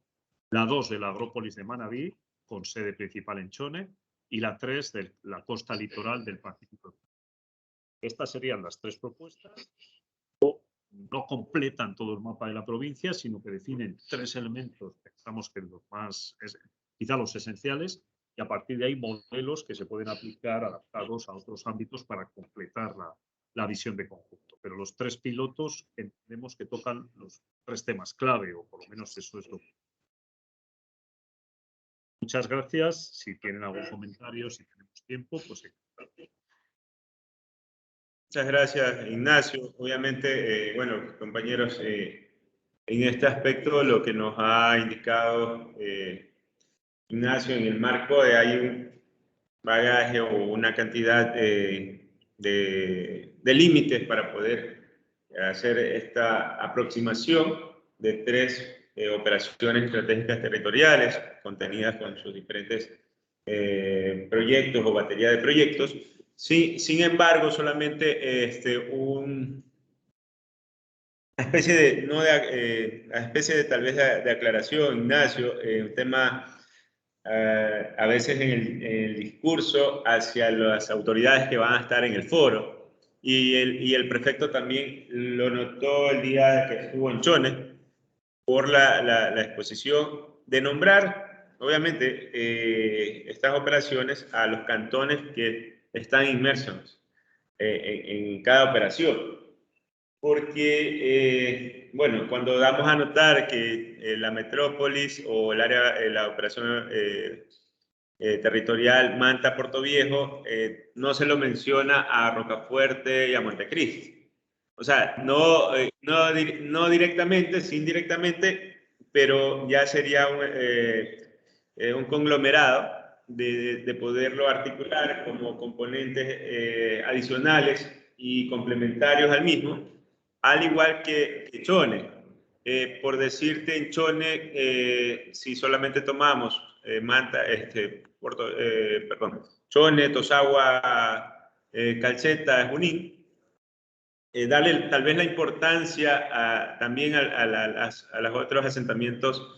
la 2 de la Agrópolis de Manabí, con sede principal en Chone, y la 3 de la costa litoral del Pacífico. Estas serían las tres propuestas. No completan todo el mapa de la provincia, sino que definen tres elementos, pensamos que los más, quizá los esenciales, y a partir de ahí modelos que se pueden aplicar adaptados a otros ámbitos para completar la visión de conjunto. Pero los tres pilotos entendemos que tocan los tres temas clave, o por lo menos eso es lo que... Muchas gracias. Si tienen algún comentario, si tenemos tiempo, pues... Muchas gracias, Ignacio. Obviamente, bueno, compañeros, en este aspecto lo que nos ha indicado Ignacio, en el marco de hay un bagaje o una cantidad de límites para poder hacer esta aproximación de tres operaciones estratégicas territoriales contenidas con sus diferentes proyectos o batería de proyectos. Sí, sin embargo, solamente una especie de, no de, una especie de tal vez de aclaración, Ignacio, un tema a veces en el discurso hacia las autoridades que van a estar en el foro. Y el prefecto también lo notó el día que estuvo en Chone por la exposición de nombrar, obviamente, estas operaciones a los cantones que están inmersos en cada operación. Porque, bueno, cuando damos a notar que la metrópolis o el área, la operación territorial Manta-Puerto Viejo, no se lo menciona a Rocafuerte y a Montecristi. O sea, no directamente, sí indirectamente, pero ya sería un conglomerado de poderlo articular como componentes adicionales y complementarios al mismo, al igual que Chone. Por decirte, en Chone, si solamente tomamos Manta, Chone, Tosagua, Calceta, Junín, darle tal vez la importancia también a los otros asentamientos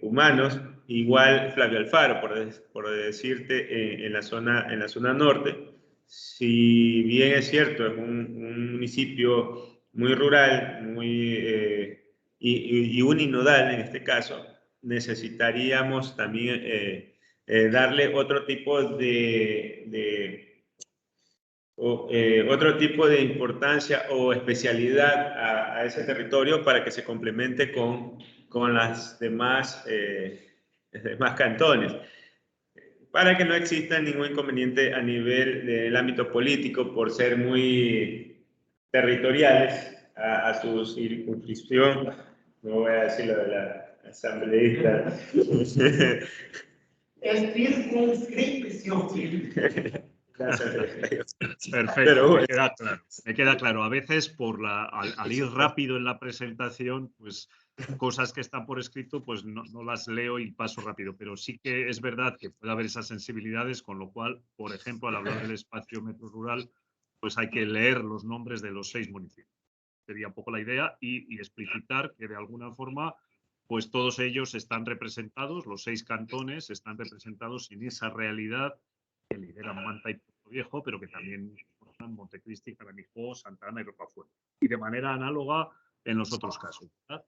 humanos, igual Flavio Alfaro, por decirte, en la zona norte. Si bien es cierto, es un municipio muy rural y uninominal en este caso, necesitaríamos también darle otro tipo otro tipo de importancia o especialidad a ese territorio para que se complemente con las demás cantones. para que no exista ningún inconveniente a nivel del ámbito político por ser muy territoriales a su circunscripción. No voy a decir lo de la asambleísta. Es circunscripción. Perfecto, Pero bueno. me queda claro. A veces al ir rápido en la presentación, pues cosas que están por escrito, pues no las leo y paso rápido, pero sí que es verdad que puede haber esas sensibilidades, con lo cual, por ejemplo, al hablar del espacio metro rural, pues hay que leer los nombres de los 6 municipios. Sería un poco la idea y explicitar que de alguna forma, pues todos ellos están representados, los 6 cantones están representados en esa realidad que lideran Manta y Puerto Viejo, pero que también forman Montecristi, Jaramillo, Santa Ana y Rocafuerte. Y de manera análoga en los otros casos, ¿verdad?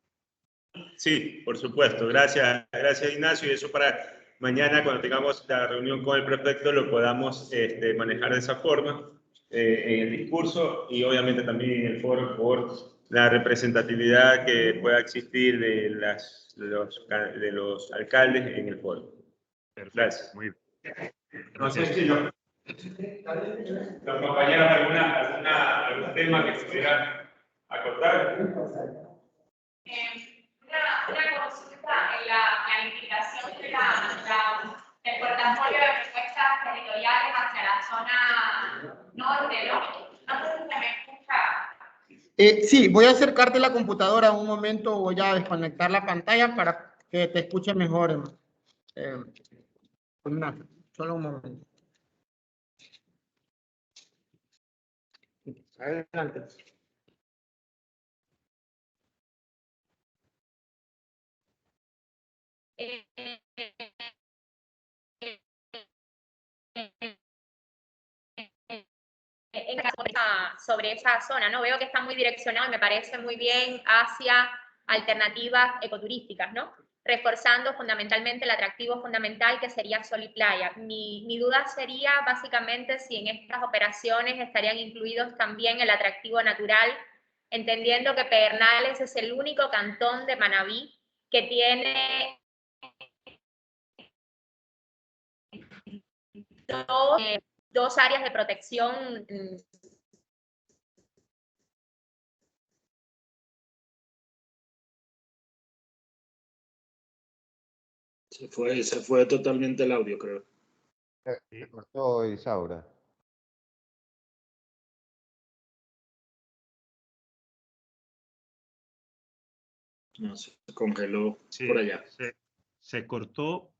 Sí, por supuesto. Gracias, Ignacio. Y eso para mañana, cuando tengamos la reunión con el prefecto, lo podamos manejar de esa forma en el discurso y obviamente también en el foro por la representatividad que pueda existir de los alcaldes en el foro. Perfecto, Gracias. muy bien. No sé si los compañeros algún tema que pudieran acotar. Una consulta en la planificación del portafolio de propuestas territoriales hacia la zona norte, ¿no? No sé si se me escucha. Sí, voy a acercarte la computadora un momento, voy a desconectar la pantalla para que te escuche mejor. Solo un momento. Adelante. Sobre esa zona, ¿no? Veo que está muy direccionado y me parece muy bien hacia alternativas ecoturísticas, ¿no? Reforzando fundamentalmente el atractivo fundamental que sería sol y playa. Mi duda sería básicamente si en estas operaciones estarían incluidos también el atractivo natural, entendiendo que Pedernales es el único cantón de Manabí que tiene dos áreas de protección. Se fue totalmente el audio, creo. Se cortó Isaura. No, se congeló Sí, por allá. se cortó.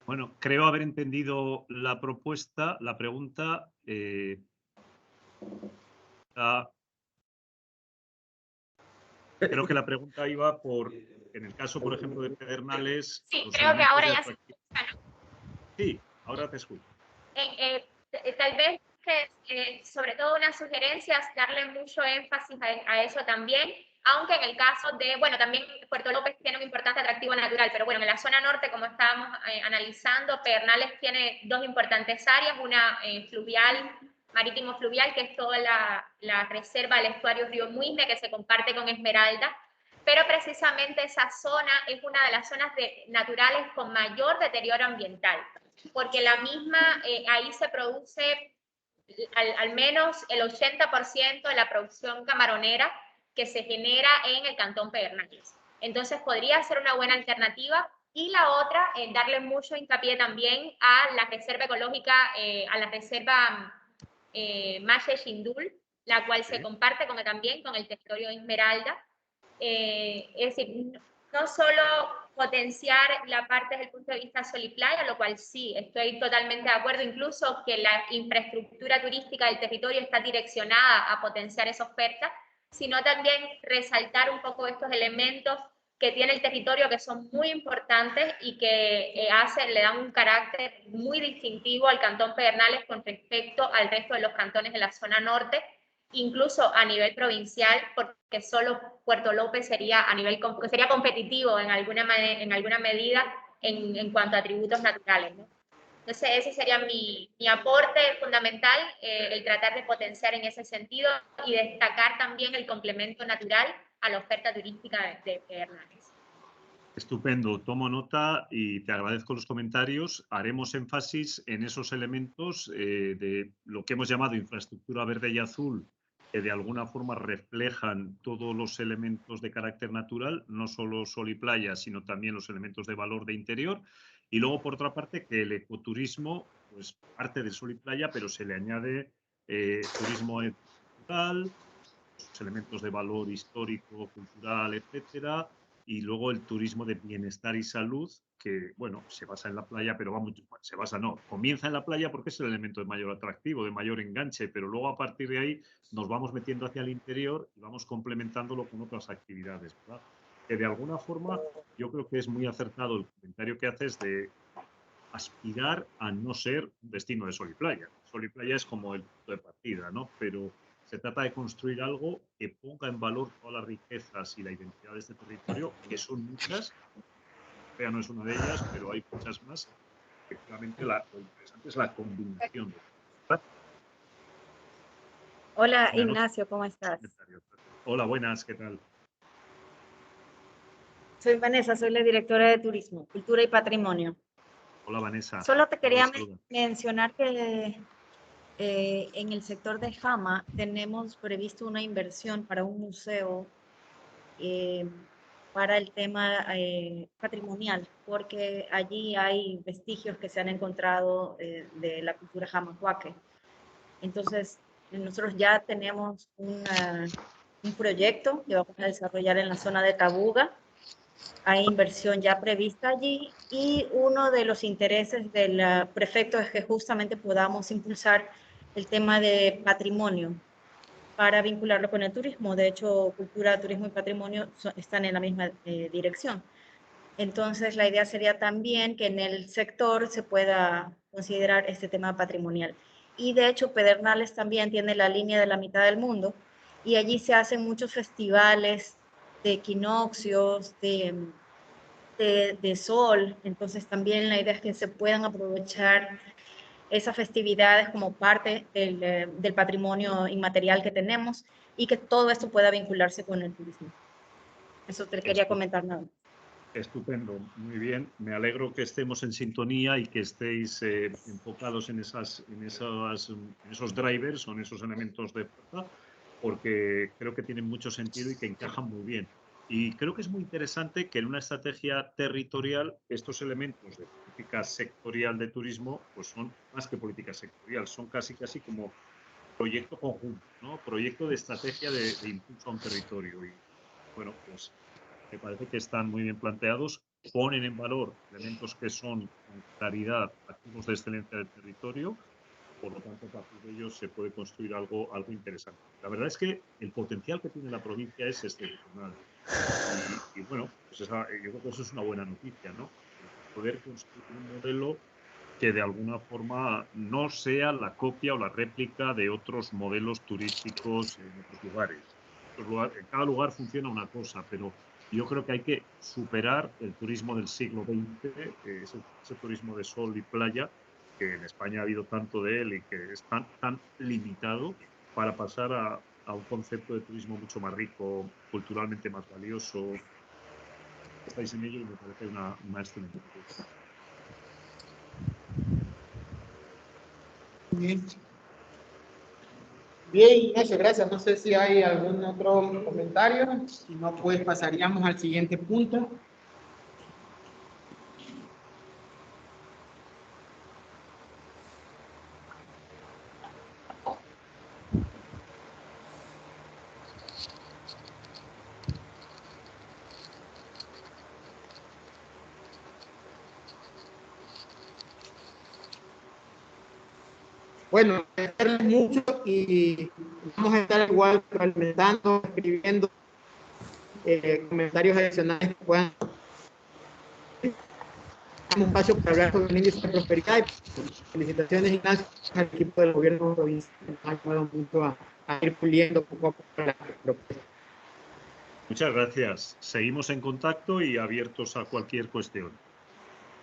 Bueno, creo haber entendido la propuesta, la pregunta. Creo que la pregunta iba por, en el caso, por ejemplo, de Pedernales. Sí, los creo que elementos ahora de ya se atractivo. escucha, ¿no? Sí, ahora te escucho. Tal vez que sobre todo una sugerencia es darle mucho énfasis a eso también, aunque en el caso de, bueno, también Puerto López tiene un importante atractivo natural, pero bueno, en la zona norte, como estábamos analizando, Pedernales tiene dos importantes áreas, una fluvial, marítimo fluvial, que es toda la reserva del estuario Río Muisne, que se comparte con Esmeralda, pero precisamente esa zona es una de las zonas naturales con mayor deterioro ambiental, porque la misma, ahí se produce al menos el 80% de la producción camaronera que se genera en el Cantón Pedernales. Entonces podría ser una buena alternativa. Y la otra, darle mucho hincapié también a la reserva ecológica, a la reserva Maye Xindul, la cual se comparte también con el territorio de Esmeralda. Es decir, no solo potenciar la parte desde el punto de vista sol y playa, lo cual sí, estoy totalmente de acuerdo, incluso que la infraestructura turística del territorio está direccionada a potenciar esa oferta, sino también resaltar un poco estos elementos que tiene el territorio que son muy importantes y que le dan un carácter muy distintivo al Cantón Pedernales con respecto al resto de los cantones de la zona norte, incluso a nivel provincial, porque solo Puerto López sería sería competitivo en alguna medida en cuanto a atributos naturales, ¿no? Entonces ese sería mi aporte fundamental, el tratar de potenciar en ese sentido y destacar también el complemento natural a la oferta turística de Pedernales. Estupendo, tomo nota y te agradezco los comentarios. Haremos énfasis en esos elementos de lo que hemos llamado infraestructura verde y azul, que de alguna forma reflejan todos los elementos de carácter natural, no solo sol y playa, sino también los elementos de valor de interior. Y luego, por otra parte, que el ecoturismo, pues parte de sol y playa, pero se le añade turismo natural, los elementos de valor histórico, cultural, etcétera. Y luego el turismo de bienestar y salud, que, bueno, se basa en la playa, pero va mucho, se basa, no, comienza en la playa porque es el elemento de mayor atractivo, de mayor enganche, pero luego a partir de ahí nos vamos metiendo hacia el interior y vamos complementándolo con otras actividades, ¿verdad? Que de alguna forma yo creo que es muy acertado el comentario que haces de aspirar a no ser un destino de sol y playa. Sol y playa es como el punto de partida, ¿no? Pero se trata de construir algo que ponga en valor todas las riquezas y la identidad de este territorio, que son muchas. Europea no es una de ellas, pero hay muchas más. Efectivamente, lo interesante es la combinación. Hola, Buenas noches. Ignacio, ¿cómo estás? Hola, buenas, ¿qué tal? Soy Vanessa, soy la directora de Turismo, Cultura y Patrimonio. Hola, Vanessa. Solo te quería Saluda. mencionar que en el sector de Jama tenemos previsto una inversión para un museo para el tema patrimonial, porque allí hay vestigios que se han encontrado de la cultura jamacuaque. Entonces, nosotros ya tenemos un proyecto que vamos a desarrollar en la zona de Tabuga. Hay inversión ya prevista allí y uno de los intereses del prefecto es que justamente podamos impulsar el tema de patrimonio para vincularlo con el turismo. De hecho, cultura, turismo y patrimonio están en la misma dirección. Entonces, la idea sería también que en el sector se pueda considerar este tema patrimonial. Y de hecho, Pedernales también tiene la línea de la mitad del mundo y allí se hacen muchos festivales de equinoccios, de sol. Entonces, también la idea es que se puedan aprovechar esas festividades como parte del patrimonio inmaterial que tenemos y que todo esto pueda vincularse con el turismo. Eso te quería comentar nada. Estupendo, muy bien. Me alegro que estemos en sintonía y que estéis enfocados en esos drivers o en esos elementos de fuerza, porque creo que tienen mucho sentido y que encajan muy bien. Y creo que es muy interesante que en una estrategia territorial estos elementos de política sectorial de turismo pues son más que política sectorial, son casi como proyecto conjunto, ¿no? Proyecto de estrategia de impulso a un territorio. Y bueno, pues me parece que están muy bien planteados, ponen en valor elementos que son con claridad activos de excelencia del territorio, por lo tanto, a partir de ellos se puede construir algo interesante. La verdad es que el potencial que tiene la provincia es excepcional. Y bueno, pues yo creo que eso es una buena noticia, ¿no? Poder construir un modelo que de alguna forma no sea la copia o la réplica de otros modelos turísticos en otros lugares. En cada lugar funciona una cosa, pero yo creo que hay que superar el turismo del siglo XX, ese turismo de sol y playa, que en España ha habido tanto de él y que es tan limitado, para pasar a un concepto de turismo mucho más rico, culturalmente más valioso. Estáis en ello y me parece una excelente propuesta. Bien. Bien, Ignacio, gracias. No sé si hay algún otro comentario. Si no, pues pasaríamos al siguiente punto. Bueno, agradecerles mucho y vamos a estar igual alimentando, escribiendo comentarios adicionales que puedan. Un espacio para hablar sobre el índice de prosperidad. Felicitaciones, Ignacio, al equipo del gobierno provincial que nos ha ayudado mucho a ir puliendo poco a poco la propuesta. Muchas gracias. Seguimos en contacto y abiertos a cualquier cuestión.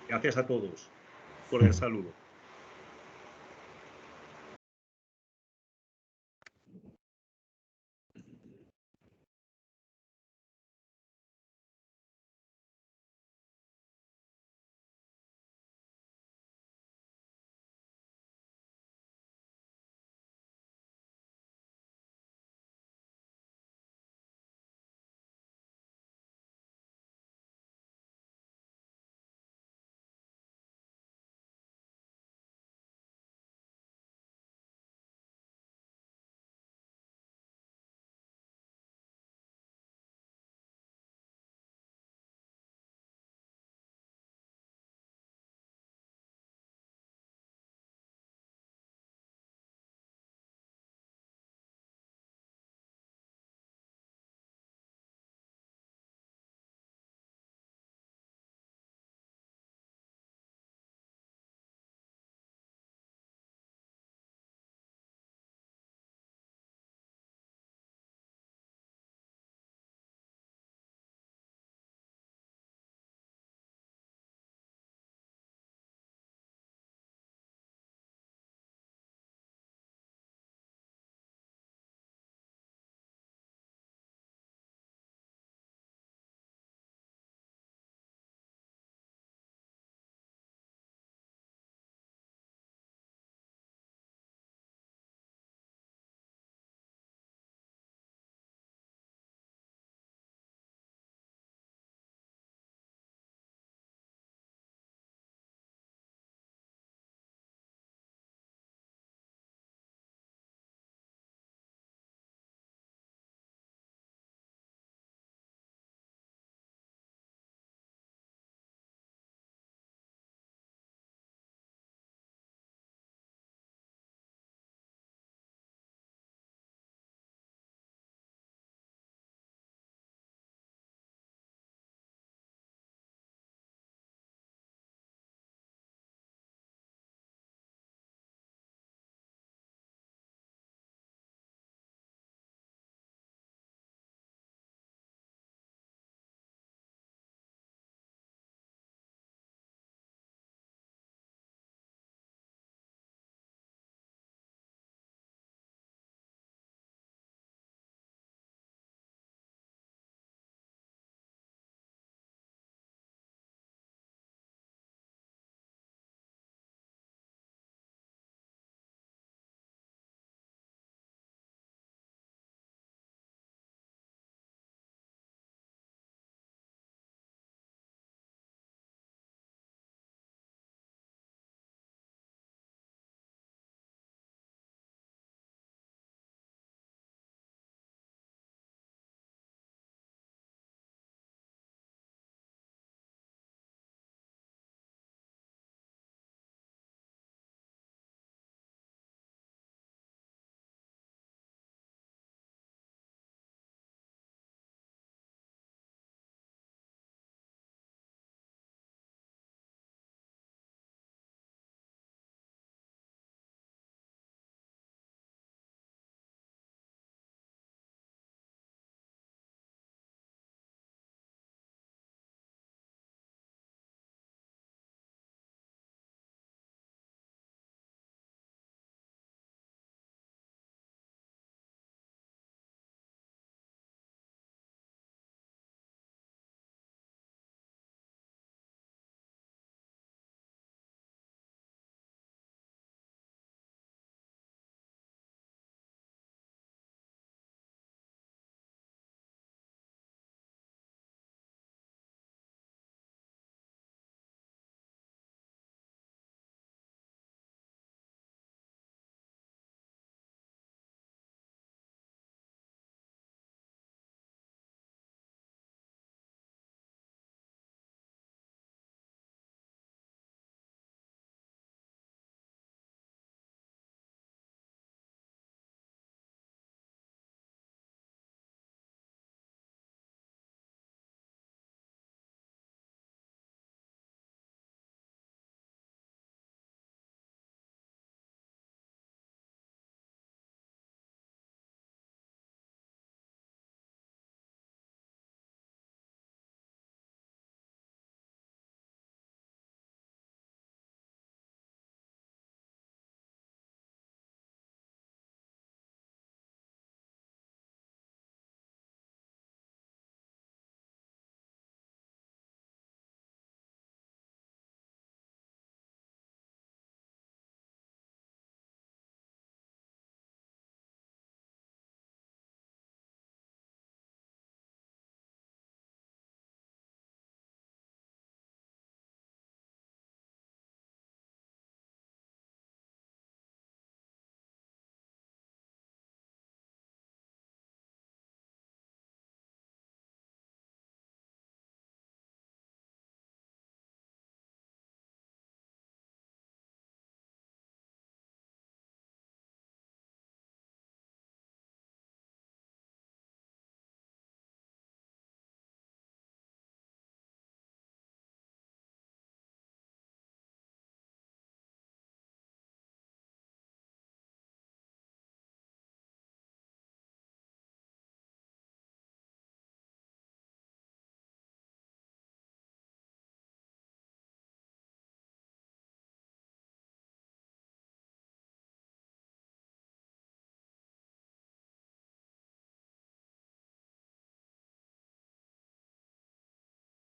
Gracias a todos. Cordial saludo.